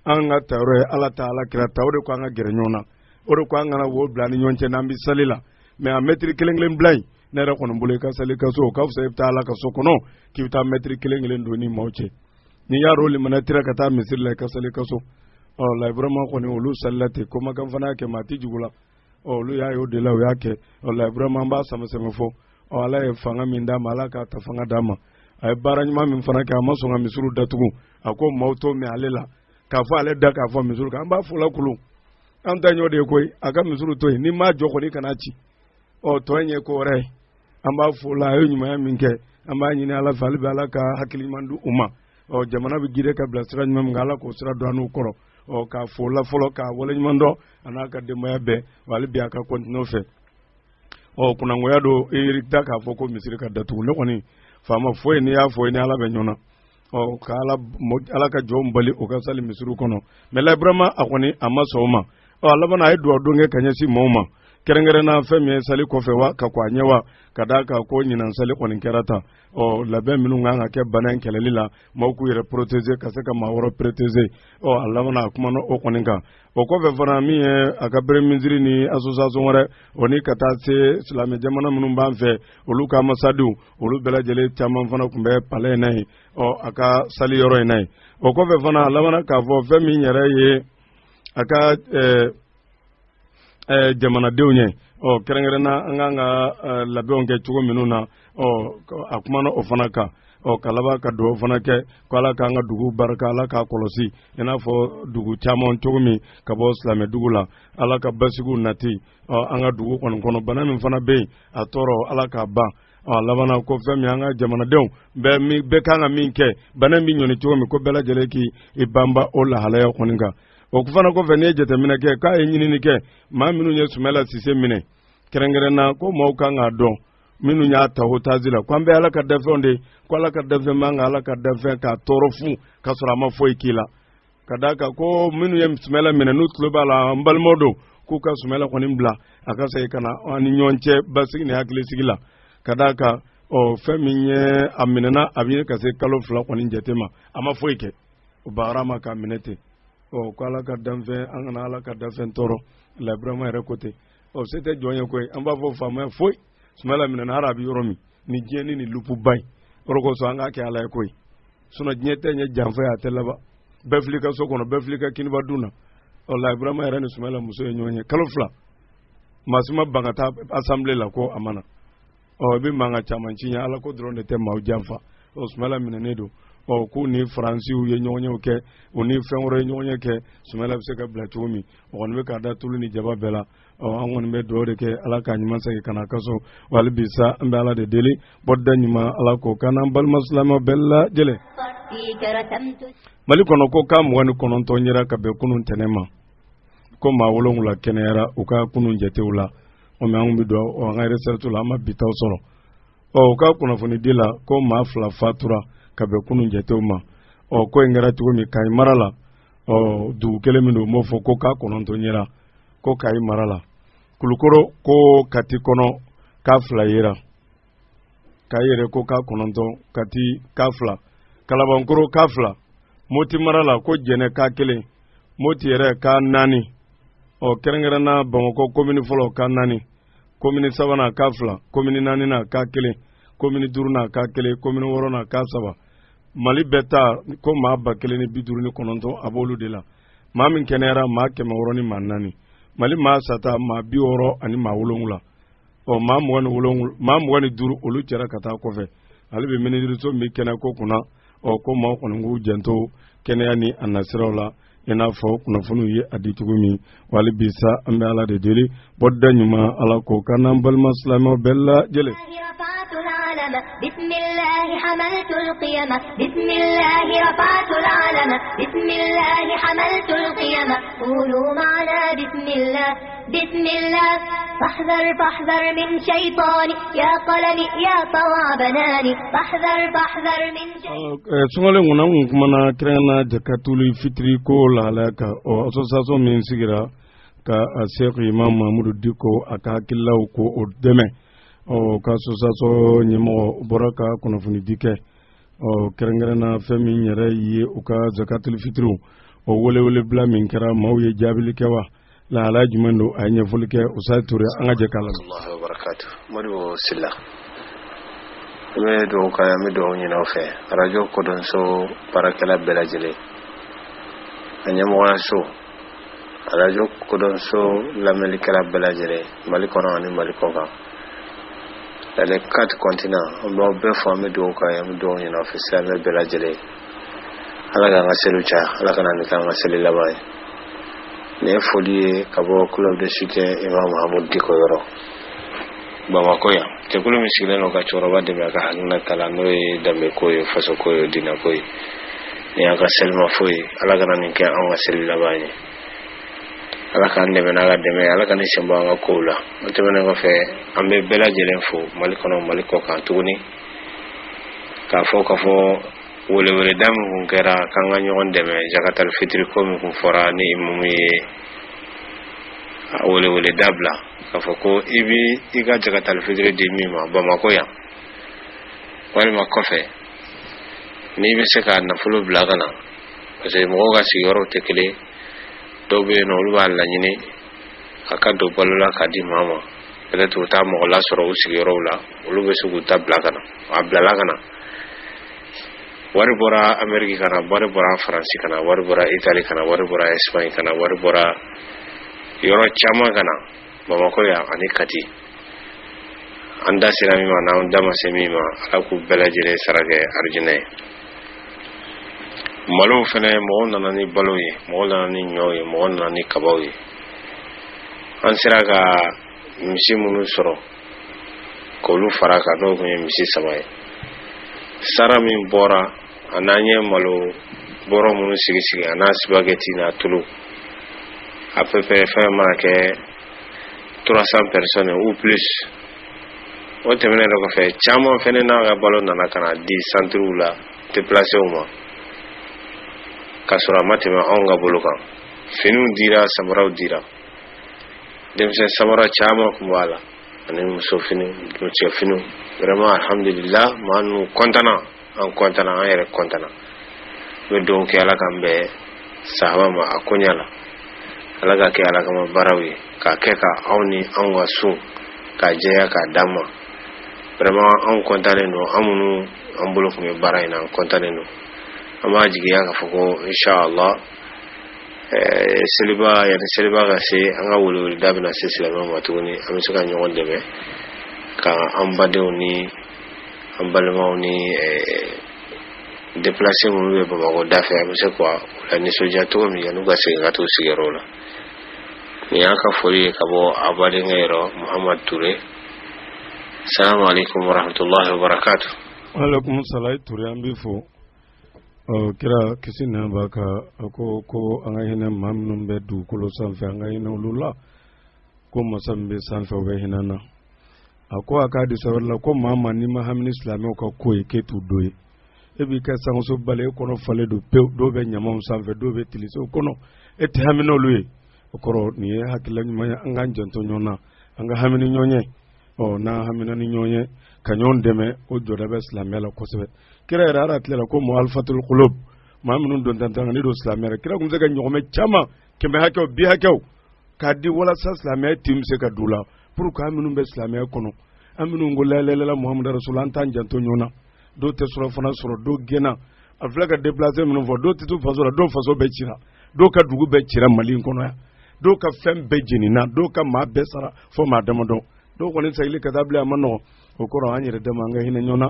anga tawre ala taala kira tawre ko anga gere nyona oro ko anga na wo bla ni nyonche nambi salila me a metri kelenglen blay ne ra kono mbule ka sali ka so ka fsa ibta ala ka so kono ki ta metri kelenglen do ni mawche ni ya roli manatira ka ta misir la ka sali ka so la ibrahima ko ni ulu sallate ko makan fana ke mati jugula lu ya yo de la yake la ibrahima ba sama sama fo ala e fanga minda malaka ta fanga dama ay baranyma min fana ka maso nga misuru datugu ako mauto mi alela ka fa ale da ka fa misuru ka ba fula kulu an ta nyode koy aka misuru toy ni ma joko ni kanachi to nye ko re an ba fula yo nyuma min ke an ba nyini ala fali ba ala ka hakili mandu umma jamana bi gire ka blasira nyuma ngala ko sira do anu koro ka fula folo ka wala nyumando anaka de moyabe wali bi aka continue fe kuna ngoya do irikta ka foko misiri ka datu le koni fama foye ni ya foye ni ala be nyona ka ala ka jom bali o ka sali misiru kono me la ibrahima akoni amasoma ala bana ay do nge kanyasi moma kerengere na femi sali ko fe wa ka kwa nyewa kadaka ko nyina sali koni kerata labe minu nganga ke banan kelelila mauku yere protéger kaseka maworo protéger ala bana kuma no okoninga ko fe fana mi aka bre minziri ni association wore oni kata se islam jamana minu banfe oluka masadu olu bela jele chaman fana kumbe pale nai aka sali yoro nai ko fe fana ala bana ka fo femi nyere ye aka jamana dewnye kerengere na nganga labon ke chugo minuna akuma no ofana ka kalaba ka do fana ke ko ala ka nga dugu baraka ala ka kolosi ina fo dugu chamon tugumi ka bo islam dugula ala ka basigu nati anga dugu kono bana min fana be atoro ala ka ba labana ko fami anga jamana dew be kanga min ke bana min nyoni tugumi ko bela jeleki ibamba o la halaya koninga kufana ko fene jete mina ke ka nyini ni ke ma minu nye sumela sise mine kerengere na ko mo ka nga do minu nya ta hotazila kwambe ala ka defende ko ala ka defe manga ala ka defe ka torofu ka sura ma foi kila kadaka ko minu ye sumela mine nut global mbalmodo ku ka sumela ko nimbla aka sai kana ani nyonche basigi ne hakle sigila kadaka feminye aminana abine ka se kalo fla ko ninjetema ama foi ke ubarama ka minete ko ala ka danfe an ana ala ka danfe toro la ibrahima yɛrɛ kote c'était jɔnya koy an b'a fɔ faama foyi sumala mina na arabi yɔrɔ min ni diɲɛ ni lupu bay oro ko so an ka kɛ ala ye koy sinon diɲɛ tɛ ɲɛ janfa a tɛ laban bɛɛ fili ka so kɔnɔ bɛɛ fili ka kiniba dun na la ibrahima yɛrɛ ni sumala muso ye ɲɔgɔn ye kalo fila maasuma ban ka taa assemblée la ko a mana bi mankan caman ci ɲɛ ala ko dɔrɔn de tɛ maaw janfa sumala minɛnen don ku ni faransiw ye ɲɔgɔnyew kɛ u ni fɛn wɛrɛ ye ɲɔgɔnye kɛ sumala bɛ se ka bila cogo min o kɔni bɛ k'a da tulu ni jaba bɛɛ la an kɔni bɛ dugawu de kɛ ala k'a ɲuman segin ka na kaso wali bi sa an bɛ ala de deli bɔda ɲuman ala ko kana balima silamɛw bɛɛ lajɛlen mali kɔnɔ ko k'a 29 yera ka bɛn kunun tɛnɛ ma ko maa 7 kɛnɛyara u ka kunun jatew la mɛ an bɛ dugawu an ka research la an ma bitaw sɔrɔ u ka kunnafoni di la ko maa 2 fatura ka bɛn kunun jatew ma ko in kɛra cogo min Kayi mara la dugu kelen min don m'o fɔ ko k'a 9 yera ko Kayi mara la Kulukoro ko Kati kɔnɔ kafla yira ka yere ko ka kononton kati kafla kalabankoro kafla moti marala ko jene ka kelen moti yere ka nani o kerengerana Bamako commune folo ka nani commune sabana kafla commune nani na ka kelen commune duruna ka kelen commune worona ka saba Mali beta ko ma ba kelen ni biduru ni kononton abolu de la ma min kenera ma kema woroni manani Mali ma sata ma bi woro ani ma wolongula o ma mo ni duru olu cera kata ko fe ali be meniri to mi kena ko kuna o ko ma ko ngu jento kenya ni anasirola ina fo kuna funu ye aditugumi wali bisa ambe ala de deli bodda nyuma ala ko kanam bal maslamo bella jele بسم الله حملت القيمة بسم الله رفعت العلم بسم الله حملت القيمة قولوا معنا بسم الله بسم الله فاحذر من شيطاني يا قلمي يا طوع بناني فاحذر من شيطاني sungale nguna ngumana krena jakatuli fitri ko lalaka o association min sigira ka Sheikh Imam Mamadou Diko aka kilaw ko o deme o ka association nyimo boraka kono funi dike o kerengerena femi nyere yi o ka zakatul fitru o wole bla min kera mawye jabili kewa la ala jumendo anya fulke usay touré anga je kala Allah wa barakatuh madu silla me do kaya me do nyina fe radio ko don so barakala belajele anya mo so radio ko don so la melikala belajele malikono ani malikoka les 4 continents on doit bien former do kaya me do nyina fe sa me belajele ala ga selucha ala kana ni kan selila bay ne folié kabo club de soutien Imam Mamadou Diko yoro Bamako ya te kulo misikile no ka choro ba de ka hanna kala no e dambe ko e faso ko e dina ko e ne aka selma foi ala kana ni ke an selila bani ala kan de na ga de me ala kan semba nga ko la te mena ko fe ambe bela jelen fo maliko kan tuguni ka fo wole damu kun kera kanga nyogon deme jakatal fitri ko mi kun fora ni imumi wole dabla kafo ko ibi iga jakatal fitri de mima Bamako ya wali makofe ni bi se ka na fulu blagana parce mo ga sigoro tekele dobe no luba la nyini aka do balola ka di mama ele to ta mo la soro sigoro la lube su ku tabla kana abla kana wari bora Amerika kana wari bora France kana wari bora Italy kana wari bora Spain kana wari bora yoro chama kana Bamako ya ani kati anda sirami mana anda masemima aku belajire sarage arjine malo fene mo nana ni baloyi mo nana ni nyoyi mo nana ni kabawi ansiraga misi munu soro ko lu faraka do ko misi samay sara min bora ananye malo boro munu sigi ana spaghetti na tulu à peu près faire marquer 300 personnes ou plus o temene ko fe chamo fene na ga balo na kana di centre la déplacer au moins kasura matema onga boluka finu dira samara dira dem se samara chamo kumwala ani muso finu no che finu vraiment alhamdulillah manu kontana an kontana ayere kontana we donc ala kambe sahaba ma akonyala ala ga ke ala kama barawi ka keka awni anwa su ka jeya ka dama vraiment an kontane no amunu an bolo ko me barai na kontane no ama jigi ya ka foko inshallah seliba ga se an ga wulu dabina se silama matuni am suka nyon debe ka ambade oni ambalma oni déplacer mo be Bamako dafe am se quoi la ni soja to mi yanu ga se ga to sigero la ni aka fori ka bo abade ngairo Muhammad Touré. Assalamu alaikum warahmatullahi wabarakatuh. Wa alaikum salam Touré ambi fo kira kisina baka ko anga hina mamnum be du kulo sanfe anga hina lula ko masambe sanfe be hinana ako akadi sawalla ko mama ni mahamni islami ko koy ketu doy ebi ka sanso bale kono fale do pe do be nyamon sanfe do be tiliso kono eti hamino luye okoro ni hakila nyuma anga njonto nyona anga hamini nyonye na hamina ni ɲɔgɔn ye ka ɲɔgɔn dɛmɛ o jɔda bɛ silamɛya la kosɛbɛ kira yɛrɛ ala tilela ko mu'alafatul qulub maa minnu don tantan ni don silamɛya la kira kun bɛ se ka ɲɔgɔmɛ caman kɛmɛ hakɛw bi hakɛw k'a di walasa silamɛya tin bɛ se ka don la pour que an minnu bɛ silamɛya kɔnɔ an minnu ko la ilaha illallah muhamadu rasulullah an t'an janto ɲɔgɔn na dɔw tɛ surafana sɔrɔ dɔw gɛnna a filɛ ka déplacer minnu fɔ dɔw tɛ to faso la dɔw faso bɛɛ cira dɔw ka dugu bɛɛ cira Mali in kɔnɔ yan dɔw ka fɛn bɛɛ jenina dɔw ka maa bɛɛ sara fo maa damadɔ dɔw kɔni sagili ka taa bila a ma nɔgɔ o kɔrɔ an yɛrɛ dama an ka hinɛ ɲɔgɔn na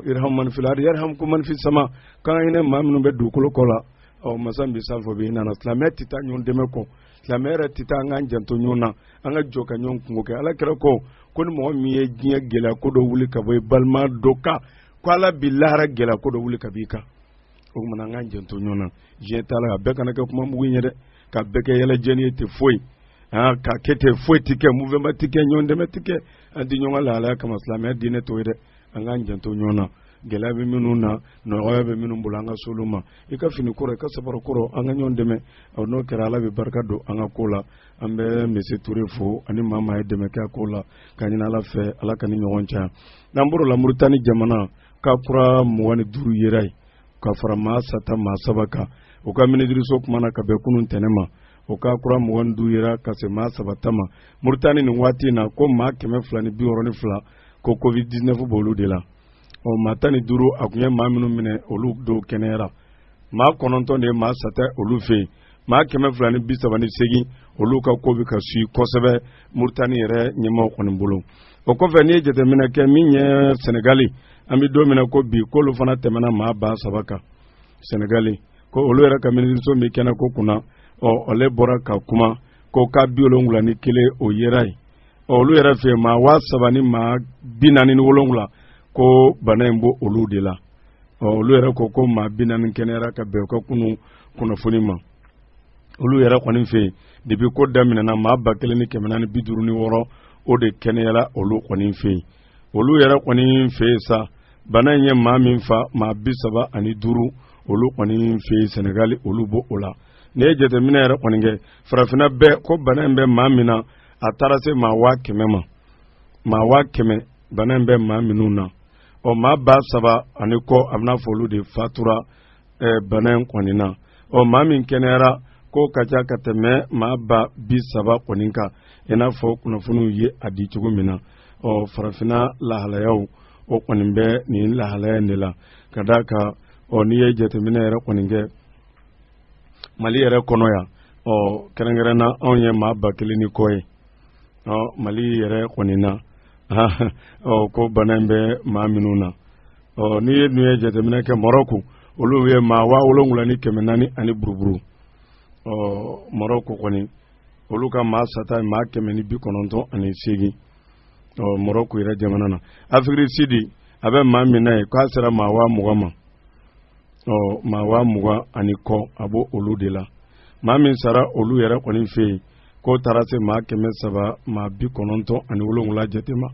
irham man fil ardi yarhamkum man fis sama kan hinɛ maa minnu bɛ dugukolo kɔ la masa bi sanfɛ bi nana silamɛya tɛ taa ɲɔgɔn dɛmɛ kɔ silamɛya yɛrɛ tɛ taa an k'an janto ɲɔgɔn na an ka jɔ ka ɲɔgɔn kungo kɛ ala kɛra ko ni mɔgɔ min ye diɲɛ gɛlɛya ko dɔ wuli ka bɔ i balima dɔ kan ko ala bi lahara gɛlɛya ko dɔ wuli ka b'i kan o kumana an k'an janto ɲɔgɔn na diɲɛ t'a la a bɛɛ kana kɛ kuma mugu in ye dɛ ka bɛɛ kɛ yɛlɛjɛni ye tɛ foyi ka kɛ ten foyi tɛ kɛ mouvement tɛ kɛ ɲɔgɔn dɛmɛ tɛ kɛ an tɛ ɲɔgɔn lahalaya kama silamɛya diinɛ t'o ye dɛ an k'an janto ɲɔgɔn na gɛlɛya bɛ minnu na nɔgɔya bɛ minnu bolo an ka s'olu ma i ka fini kɔrɔ i ka sabara kɔrɔ an ka ɲɔgɔn dɛmɛ n'o kɛra ala bɛ barika don an ka ko la an bɛ mesi ture fo ani maa ye dɛmɛ kɛ a ko la ka ɲini ala fɛ ala ka ni ɲɔgɔn caya n'an bɔr'o la Muritani jamana k'a kura 25 yera ye ka fara maa sata maa saba kan o ka minisiriso kumana ka bɛn kunun tɛnɛ ma o ka kura 25 yera ka se maa saba ta ma Muritani nin waati in na ko maa 262 ko covid-19 b'olu de la maa 15 a tun ye maa minnu minɛ olu dɔw kɛnɛyara maa 9 de ye maa sata olu fɛ yen maa 238 olu ka ko bɛ ka sui kosɛbɛ Muritani yɛrɛ ɲɛmaaw kɔni bolo o kɔfɛ n'i ye jateminɛ kɛ min ye Senegali an bɛ don min na ko bi k'olu fana tɛmɛna maa 3,000 kan Senegali ko olu yɛrɛ ka minisiriso min kɛnɛ ko kunna ale bɔra ka kuma ko ka 71 o yera ye olu yɛrɛ fɛ maa 7,000 ni maa 47 ko bana in bɔ olu de la olu yɛrɛ ko maa 40 kɛnɛyara ka bɛn u ka kunu kunnafoni ma olu yɛrɛ kɔni fɛ yen depuis ko daminɛna maa 1,456 o de kɛnɛyara olu kɔni fɛ yen olu yɛrɛ kɔni fɛ yen sa bana in ye maa min fa maa 35 olu kɔni fɛ yen Senegali olu bɔ o la ne ye jateminɛ yɛrɛ kɔni kɛ farafinna bɛɛ ko bana in bɛ maa min na a taara se maa 100,000 ma maa 100,000 bana in bɛ maa minnu na maa 7,000 ani kɔ a bɛna fɔ olu de fatura bana in kɔni na maa min kɛnɛyara ko ka ca ka tɛmɛ maa 30,000 kɔni kan i n'a fɔ kunnafoniw ye a di cogo min na farafinna lahalayaw o kɔni bɛ nin lahalaya in de la ka d'a kan n'i ye jateminɛ yɛrɛ kɔni kɛ Mali yɛrɛ kɔnɔ yan kɛrɛnkɛrɛnna anw ye maa 1,000 ni kɔ ye Mali yɛrɛ kɔni na ko bana in bɛ maa minnu na n'i ye nun ye jateminɛ kɛ Marɔku olu ye maa 7,400 ani buruburu Marɔku kɔni olu ka maa sata maa 198 Marɔku yɛrɛ jamana na Afiriki du Sud a bɛ maa min na ye k'a sera maa 20,000 ma maa 20,000 ani kɔ a b'o olu de la maa min sara olu yɛrɛ kɔni fɛ yen k'o taara se maa 300 maa 97 jate ma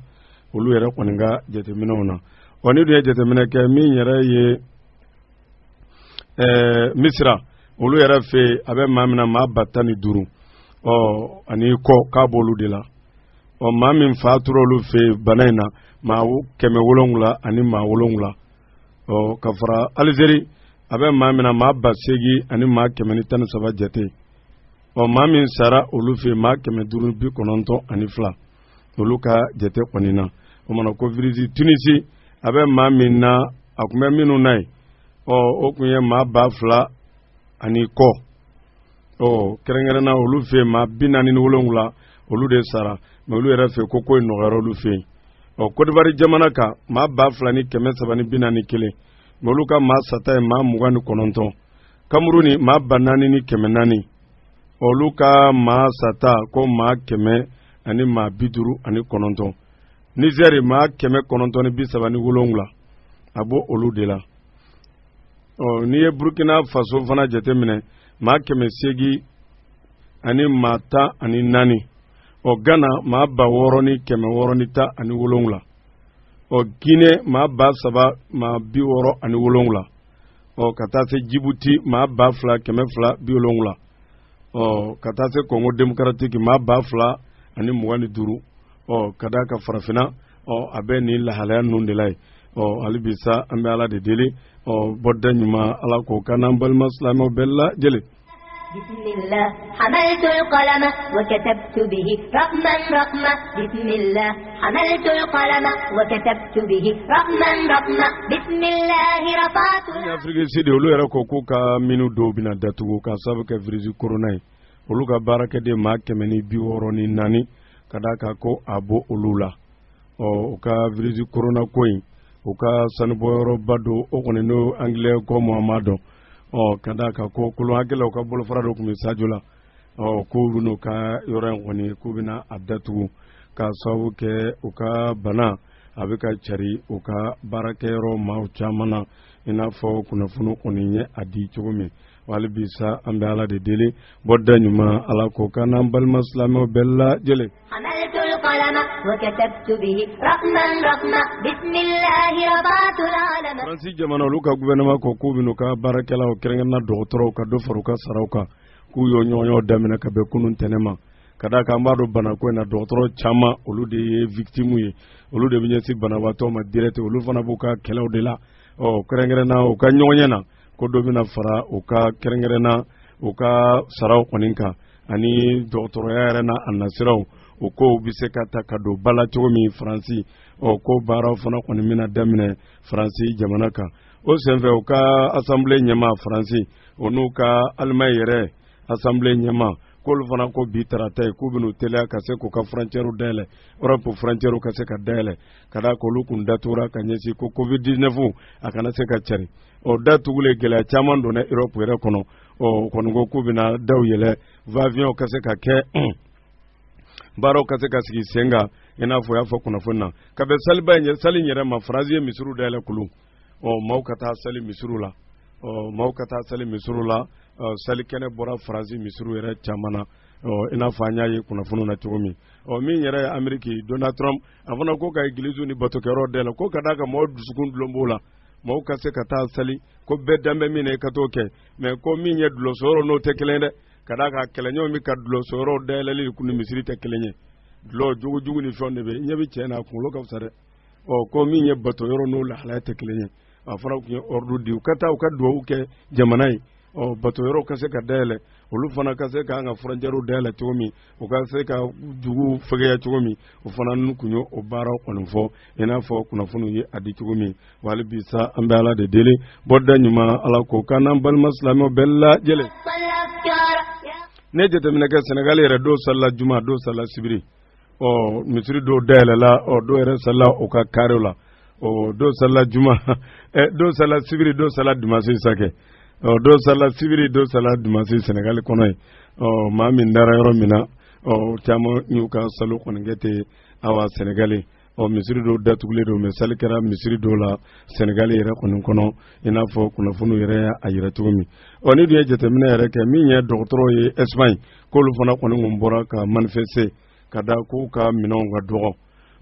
olu yɛrɛ kɔni ka jateminɛw na ni dun ye jateminɛ kɛ min yɛrɛ ye Misira olu yɛrɛ fɛ yen a bɛ maa min na maa 15 ani kɔ k'a b'olu de la maa min fatura olu fɛ yen bana in na maa 700 ani maa 7 ka fara Alizeri a bɛ maa min na maa 8,000 ani maa 113 jate maa min sara olu fɛ maa 592 ani 2 olu ka jate kɔni na o mana ko virisi Tunisi a bɛ maa min na a tun bɛ minnu na ye o tun ye maa 2,000 ani kɔ kɛrɛnkɛrɛnna olu fɛ maa 47 olu de sara mais olu yɛrɛ fɛ ko in nɔgɔyara olu fɛ yen Côte d'Ivoire jamana kan maa 2,341 mais olu ka maa sata ye maa 29 Cameroun maa 4,400 olu ka maa sata ko maa 100 ani maa 59 Niger maa 937 a b'o olu de la n'i ye Burkina Faso fana jateminɛ maa 800 ani maa 14 Ghana maa 6,617 Guinée maa 7,000 maa 67 ka taa se Djibouti maa 2,270 ka taa se Congo Démocratique maa 2,025 kada ka farafina a bɛ nin lahalaya ninnu de la ye hali bi sa an bɛ ala de deli bɔda ɲuman ala k'o kan n'an balima silamɛw bɛɛ lajɛlen. بسم الله حملت القلم وكتبت به رقما رقما بسم الله حملت القلم وكتبت به رقما رقما بسم الله رفعت Afrique Sud olu yɛrɛ ko k'u ka minu dɔw bɛna datugu ka sababu kɛ virus corona ye olu ka baarakɛden maa 164 ka d'a kan ko a bɔ olu la u ka virus corona ko in u ka sanubɔyɔrɔba don o kɔni n'o anglais ko Muhammadu ka d'a kan ko kolon hakɛlaw ka bolofara dɔ tun bɛ sajo la k'u bɛn'u ka yɔrɔ in kɔni k'u bɛna a datugu ka sababu kɛ u ka bana a bɛ ka cari u ka baarakɛyɔrɔ maaw caman na i n'a fɔ kunnafoni kɔni ye a di cogo min wali bi sa an bɛ ala de deli bɔda ɲuman ala k'o kan n'an balima silamɛw bɛɛ lajɛlen. حملت القلم وكتبت به رقما رقما بسم الله رفعت العلم. Faransi jamana olu ka gouvernement ko k'u bɛn'u ka baarakɛlaw kɛrɛnkɛrɛnna dɔgɔtɔrɔw ka dɔ fara u ka saraw kan k'u y'o ɲɔgɔnɲɔgɔn daminɛ ka bɛn kunun ntɛnɛn ma ka d'a kan an b'a dɔn bana ko in na dɔgɔtɔrɔ caman olu de ye victime ye olu de bɛ ɲɛsin banabaatɔ ma direct olu fana b'u ka kɛlɛw de la kɛrɛnkɛrɛnna u ka ɲɔgɔnɲɛ na ko dɔ bɛna fara u ka kɛrɛnkɛrɛnna u ka saraw kɔni kan ani dɔgɔtɔrɔya yɛrɛ n'a a nasiraw o ko bɛ se ka ta ka don ba la cogo min Faransi ko baaraw fana kɔni bɛna daminɛ Faransi jamana kan o senfɛ u ka assemblée ɲɛmaa Faransi o n'u ka Allemagne yɛrɛ assemblée ɲɛmaa k'olu fana ko bi tarata ye k'u bɛn'u teliya ka se k'u ka frontière dayɛlɛ Europe frontière ka se ka dayɛlɛ ka d'a kan olu kun datugura ka ɲɛsin ko Covid-19 a kana se ka cari datugulen gɛlɛya caman donna Europe yɛrɛ kɔnɔ kɔni ko k'u bɛna daw yɛlɛ avion ka se ka kɛ baaraw ka se ka sigi sen kan i n'a fɔ u y'a fɔ kunnafoni na ka bɛn sali in yɛrɛ ma Faransi ye misiriw dayɛlɛ kulu maaw ka taa sali misiriw la sali kɛnɛ bɔra Faransi misiriw yɛrɛ caman na i n'a fɔ an y'a ye kunnafoni na cogo min min yɛrɛ ye Ameriki Donald Trump a fana ko ka église ni batokɛyɔrɔ dayɛlɛ ko ka d'a kan maaw dusukun dulon b'o la maaw ka se ka taa sali ko bɛɛ dan bɛ min na i ka t'o kɛ mais ko min ye dulɔsɔyɔrɔ n'o tɛ kelen ye dɛ ka d'a kan kɛlɛɲɔgɔn min ka dulɔsɔyɔrɔ dayɛlɛli ni misiri tɛ kelen ye dulɔ jugu ni fɛnw de bɛ ɲɛ bɛ cɛ n'a kunkolo ka fisa dɛ ko min ye batoyɔrɔ n'o lahalaya tɛ kelen ye a fana tun ye ordre di u ka taa u ka duwawu kɛ jamana ye batoyɔrɔ ka se ka dayɛlɛ olu fana ka se ka an ka frontière dayɛlɛ cogo min u ka se ka dugu fɛgɛya cogo min o fana n'u kun ye o baaraw kɔni fɔ i n'a fɔ kunnafoniw ye a di cogo min wali bi sa an bɛ ala de deli bɔda ɲuman ala k'o kan n'an balima silamɛw bɛɛ lajɛlen. Ne jateminɛ kɛ Sénégal yɛrɛ dɔw salila juma dɔw salila sibiri misiri dɔw dayɛlɛla dɔw yɛrɛ salila u ka karew la dɔw salila juma dɔw salila sibiri dɔw salila dimanche sakɛ dɔw salila sibiri dɔw salila dimanche Sénégal kɔnɔ ye maa min dara yɔrɔ min na caman y'u ka salo kɔni kɛ ten awa Sénégal misiri dɔw datugulen don mais sali kɛra misiri dɔw la Sénégal yɛrɛ kɔni kɔnɔ i n'a fɔ kunnafoniw yɛrɛ y'a yira cogo min ni dun ye jateminɛ yɛrɛ kɛ min ye dɔgɔtɔrɔw ye Espagne k'olu fana kɔni kun bɔra ka manifester ka da k'u ka minɛnw ka dɔgɔ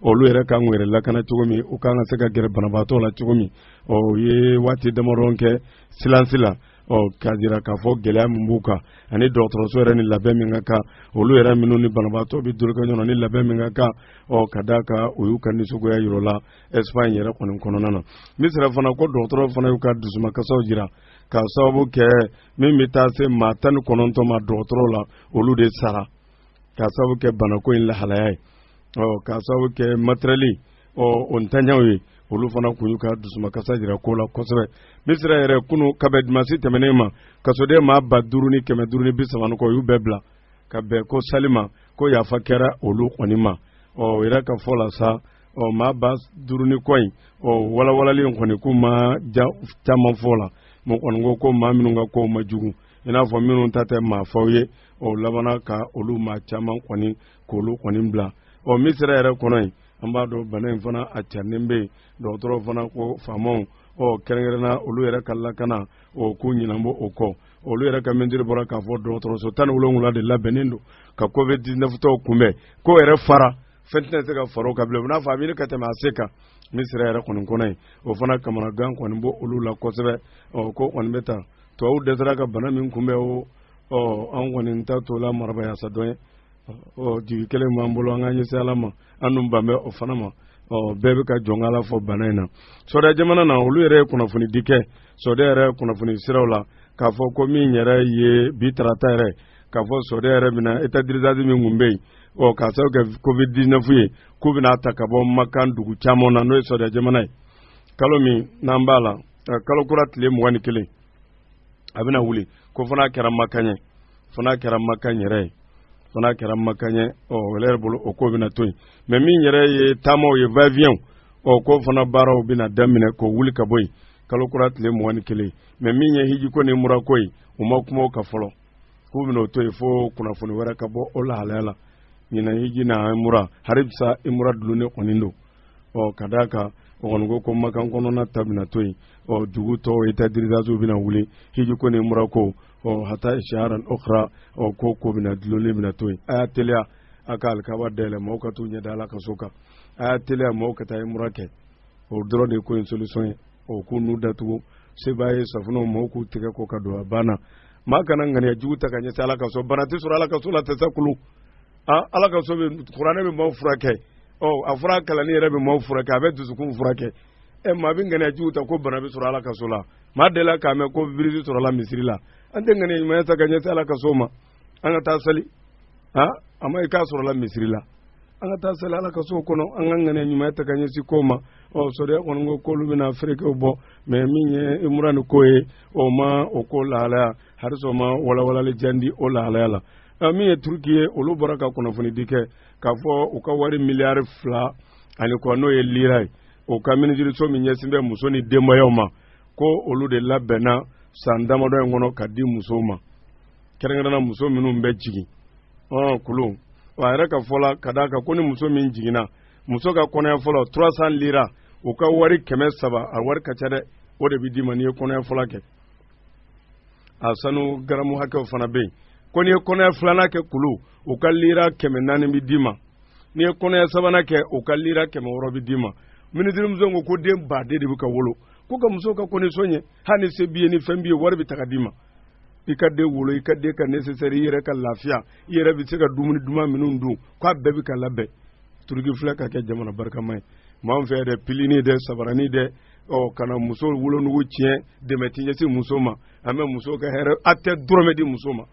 olu yɛrɛ kan k'u yɛrɛ lakana cogo min u kan ka se ka gɛrɛ banabaatɔ la cogo min u ye waati damadɔ kɛ silence la k'a jira k'a fɔ gɛlɛya min b'u kan ani dɔgɔtɔrɔso yɛrɛ ni labɛn min ka kan olu yɛrɛ minnu ni banabaatɔ bɛ dolo kɛ ɲɔgɔn na ni labɛn min ka kan ka d'a kan u y'u ka nisɔngoya yir'o la Espagne yɛrɛ kɔni kɔnɔna na Misira fana ko dɔgɔtɔrɔw fana y'u ka dusumakasaw jira k'a sababu kɛ min bɛ taa se maa 19 ma dɔgɔtɔrɔw la olu de sara k'a sababu kɛ banako in lahalaya ye k'a sababu kɛ matériel o ntanɲaw ye olu fana kun y'u ka dusumakasa jira ko la kosɛbɛ Misira yɛrɛ kunu ka bɛn dimanche tɛmɛnen ma kasoden maa 5,530 kɔ u y'u bɛɛ bila ka bɛn ko sali ma ko yafa kɛra olu kɔni ma o yɛrɛ ka fɔ la sa maa 5,000 kɔ in walawalali in kɔni k'u ma caman fɔ la mo kɔni ko maa minnu ka kow ma jugu i n'a fɔ minnu ta tɛ maa faw ye labana ka olu maa caman kɔni k'olu kɔni bila Misira yɛrɛ kɔnɔ yen an b'a dɔn bana in fana a carilen bɛ yen dɔgɔtɔrɔw fana ko faamaw kɛrɛnkɛrɛnna olu yɛrɛ ka lakana k'u ɲinabɔ o kɔ olu yɛrɛ ka mɛntiri bɔra k'a fɔ dɔgɔtɔrɔso 17 de labɛnnen don ka Covid-19 tɔw kunbɛn ko yɛrɛ fara fɛn tɛna se ka fara o kan bilen n'a fɔ a bɛ ɲini ka tɛmɛ a se kan Misira yɛrɛ kɔni kɔnɔ yen o fana kamanagan kɔni bɔ olu la kosɛbɛ ko kɔni bɛ taa tubabu dɛsɛra ka bana min kunbɛn an kɔni ta t'o la marabaya sa dɔn ye jigi kelen m'an bolo an ka ɲɛsin Ala ma an dun ban bɛ o fana ma bɛɛ bɛ ka jɔn Ala fɔ bana in na Sɔrɔdɛ jamana na olu yɛrɛ ye kunnafoni di kɛ Sɔrɔdɛ yɛrɛ kunnafoni siraw la k'a fɔ ko min yɛrɛ ye bi tarata yɛrɛ k'a fɔ Sɔrɔdɛ yɛrɛ bɛna état d'urgence min kun bɛ yen k'a sababu kɛ Covid-19 ye k'u bɛna ta ka bɔ Makan dugu caman na n'o ye Sɔrɔdɛ jamana ye kalo min n'an b'a la kalo kura tile 21 a bɛna wuli ko fana kɛra Makan ye fana kɛra Makan yɛrɛ ye fana kɛra Makan ye wala yɛrɛ bolo o ko bɛna to yen mais min yɛrɛ ye taamaw ye va-et-vient ko fana baaraw bɛna daminɛ k'o wuli ka bɔ yen kalo kura tile 21 mais min ye hijiko ni murako ye u ma kuma o kan fɔlɔ k'u bɛna o to yen fo kunnafoni wɛrɛ ka bɔ o lahalaya la ɲinɛ hiji na mura hari bisa mura dulune kɔni don ka d'a kan o kɔni ko Makan kɔnɔna ta bɛna to yen dugu tɔw état d'urgence bɛna wuli hijiko ni murako hata isharan ukhra ko bɛna dulone bɛna to yen a y'a teliya a ka alikaba dayɛlɛ mɔgɔw ka t'u ɲɛ da Ala ka so kan a y'a teliya mɔgɔw ka taa mura kɛ o dɔrɔn de ko in solution ye k'u n'u datugu se b'a ye safunɛw mɔgɔw k'u tigɛ ko ka don a banna maa kana ŋaniya jugu ta ka ɲɛsin Ala ka so bana tɛ sɔrɔ Ala ka so la tɛ se kulu Ala ka so kuranɛ bɛ maaw furakɛ a fɔra kalanni yɛrɛ bɛ maaw furakɛ a bɛ dusukun furakɛ maa bɛ ŋaniya jugu ta ko bana bɛ sɔrɔ Ala ka so la maa delila k'a mɛn ko virus sɔrɔla misiri la an tɛ ŋaniya ɲuman ta ka ɲɛsin Ala ka so ma an ka taa sali a ma i k'a sɔrɔla misiri la an ka taa sali Ala ka so kɔnɔ an ka ŋaniya ɲuman ta ka ɲɛsin ko ma Sɔrɔdɛ kɔni ko k'olu bɛna feerekew bɔ mais min ye mura ni ko ye o ma o ko lahalaya hali sɔn ma walawalali jan di o lahalaya la min ye Turki ye olu bɔra ka kunnafoni di kɛ k'a fɔ u ka wari miliyari 2 ani kɔ n'o ye lira ye o ka minisiriso min ɲɛsin bɛ muso ni denbayaw ma ko olu de labɛnna san damadɔ in kɔnɔ ka di musow ma kɛrɛnkɛrɛnna muso minnu bɛ jigin kulu a yɛrɛ ka fɔ la ka d'a kan ko ni muso min jiginna muso ka kɔnɔya fɔlɔ 300 lira u ka wari 700 a wari ka ca dɛ o de bɛ d'i ma n'i ye kɔnɔya fɔlɔ kɛ a sanu garamu hakɛw fana bɛ yen ko n'i ye kɔnɔya filanan kɛ kulu u ka lira 400 bɛ d'i ma n'i ye kɔnɔya sabanan kɛ u ka lira 600 bɛ d'i ma minisiri muso ko den baden de bɛ ka wolo ko ka muso ka condition ye hali ni se b'i ye ni fɛn b'i ye wari bɛ ta ka d'i ma i ka den wolo i ka den ka nécessaire i yɛrɛ ka lafiya i yɛrɛ bɛ se ka dumuni duman minnu dun k'a bɛɛ bɛ ka labɛn Turki filɛ ka kɛ jamana barikama ye m'an fɛ dɛ pilini dɛ sabarani dɛ kana muso wolonugu tiɲɛ dɛmɛ ti ɲɛsin muso ma an bɛ muso ka hɛrɛ a tɛ dɔrɔmɛ di muso ma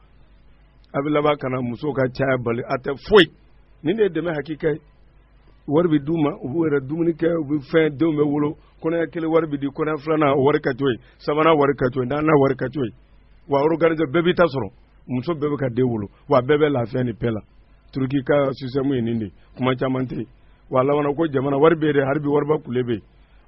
a bɛ laban kana muso ka caya bali a tɛ foyi nin de ye dɛmɛ hakika ye wari bɛ d'u ma u b'u yɛrɛ dumuni kɛ u bɛ fɛn denw bɛ wolo kɔnɔya kelen wari bɛ di kɔnɔya filanan o wari ka to yen sabanan wari ka to yen naaninan wari ka to yen wa organiser bɛɛ bɛ ta sɔrɔ muso bɛɛ bɛ ka den wolo wa bɛɛ bɛ lafiya ni bɛɛ la Turki ka système ye nin de kuma caman tɛ yen wa laban ko jamana wari bɛ yen dɛ hali bi wariba kule bɛ yen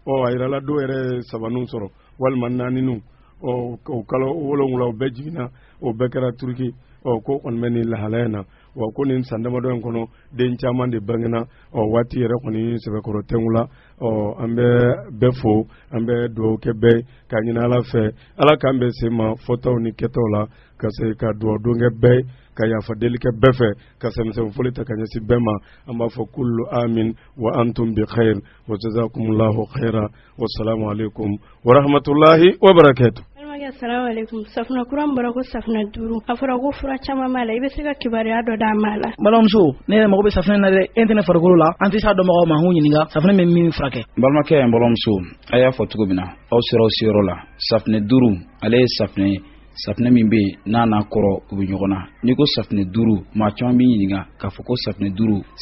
a yirala dɔw yɛrɛ sabaninw sɔrɔ walima naanininw o kalo 7 o bɛɛ jiginna o bɛɛ kɛra Turki ko kɔni bɛ nin lahalaya in na wa ko nin san damadɔ in kɔnɔ den caman de bangena waati yɛrɛ kɔni sɛbɛkɔrɔ tɛngu la an bɛ bɛɛ fo an bɛ dugawu kɛ bɛɛ ka ɲini Ala fɛ Ala k'an bɛ se ma fɔtaw ni kɛtaw la ka se ka dugawu don kɛ bɛɛ ka yafa deli kɛ bɛɛ fɛ ka sɛmisɛn foli ta ka ɲɛsin bɛɛ ma an b'a fɔ kullu amin wa antum bi khair wa jazakumullahu khaira wa salamu alaikum wa rahmatullahi wa barakatuh. Assalamu alaikum. Safina kuran bara ko safina duru. A fɔra ko fura caman b'a la i bɛ se ka kibaruya dɔ d'a ma la. Balimamuso ne yɛrɛ mago bɛ safinɛ na dɛ e tɛ ne farikolo la an tɛ s'a dɔnbagaw ma k'u ɲininka safinɛ bɛ min furakɛ. Balimakɛ n balimamuso a y'a fɔ cogo min na aw sera aw seyɔrɔ la safinɛ duru ale ye safinɛ ye safinɛ min bɛ yen n'a n'a kɔrɔ u bɛ ɲɔgɔn na n'i ko safinɛ duru maa caman b'i ɲininka k'a fɔ ko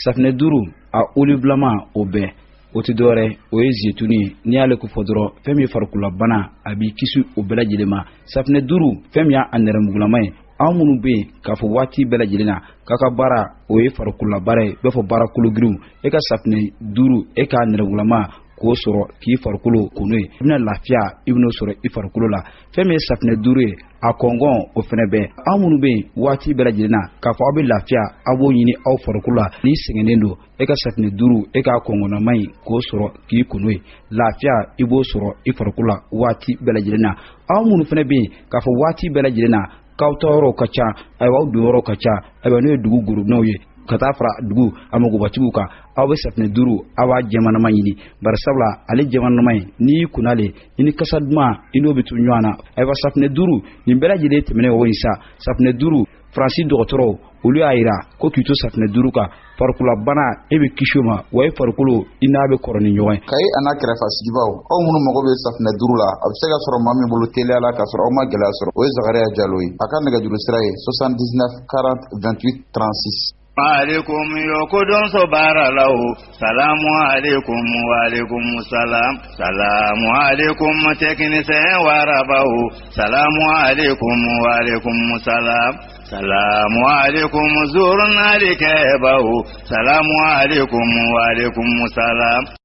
safinɛ duru a olivulama o bɛɛ o tɛ dɔwɛrɛ o ye zeytuni ye n'i y'ale ko fɔ dɔrɔn fɛn min ye farikololabana a b'i kisi o bɛɛ lajɛlen ma safinɛ duru fɛn min y'a nɛrɛmugulama ye anw minnu bɛ yen k'a fɔ waati bɛɛ lajɛlen na k'a ka baara o ye farikololabaara ye b'a fɔ baara kologirinw e ka safinɛ duru e k'a nɛrɛmugulama k'o sɔrɔ k'i farikolo ko n'o ye i bɛna lafiya i bɛn'o sɔrɔ i farikolo la fɛn min ye safinɛ duru ye a kɔngɔn o fɛnɛ bɛɛ anw minnu bɛ yen waati bɛɛ lajɛlen na k'a fɔ aw bɛ lafiya aw b'o ɲini aw farikolo la n'i sɛgɛnnen don e ka safinɛ duru e k'a kɔngɔnnama in k'o sɔrɔ k'i ko n'o ye lafiya i b'o sɔrɔ i farikolo la waati bɛɛ lajɛlen na anw minnu fɛnɛ bɛ yen k'a fɔ waati bɛɛ lajɛlen na k'aw ta yɔrɔw ka ca ayiwa aw don yɔrɔw ka ca ayiwa n'o ye dugu gorobinɛw ye ka taa fara dugu a magobatigiw kan aw bɛ safinɛ duru aw b'a jɛmanama ɲini bari sabula ale jɛmanama in n'i y'i kunnale i ni kasa duman i n'o bɛ to ɲɔgɔn na ayiwa safinɛ duru nin bɛɛ lajɛlen tɛmɛnen o in sa safinɛ duru faransi dɔgɔtɔrɔw olu y'a yira ko k'i to safinɛ duuru kan farikololabana e bɛ kisi o ma wa e farikolo i n'a bɛ kɔrɔ ni ɲɔgɔn ye. Kayi a n'a kɛrɛfɛ sigibaw aw minnu mago bɛ safinɛ duuru la a bɛ se ka sɔrɔ maa min bolo teliya la k'a sɔrɔ aw ma gɛlɛya sɔrɔ o ye Zakariya Jalo ye a ka nɛgɛjuru sira ye 79 40 28 36. alaikum yokodon so baralaw salamu alaikum wa alaikum salam salamu alaikum technicien warabaw salamu alaikum wa alaikum salam salamu alaikum zurnalikebaw salamu alaikum wa alaikum salam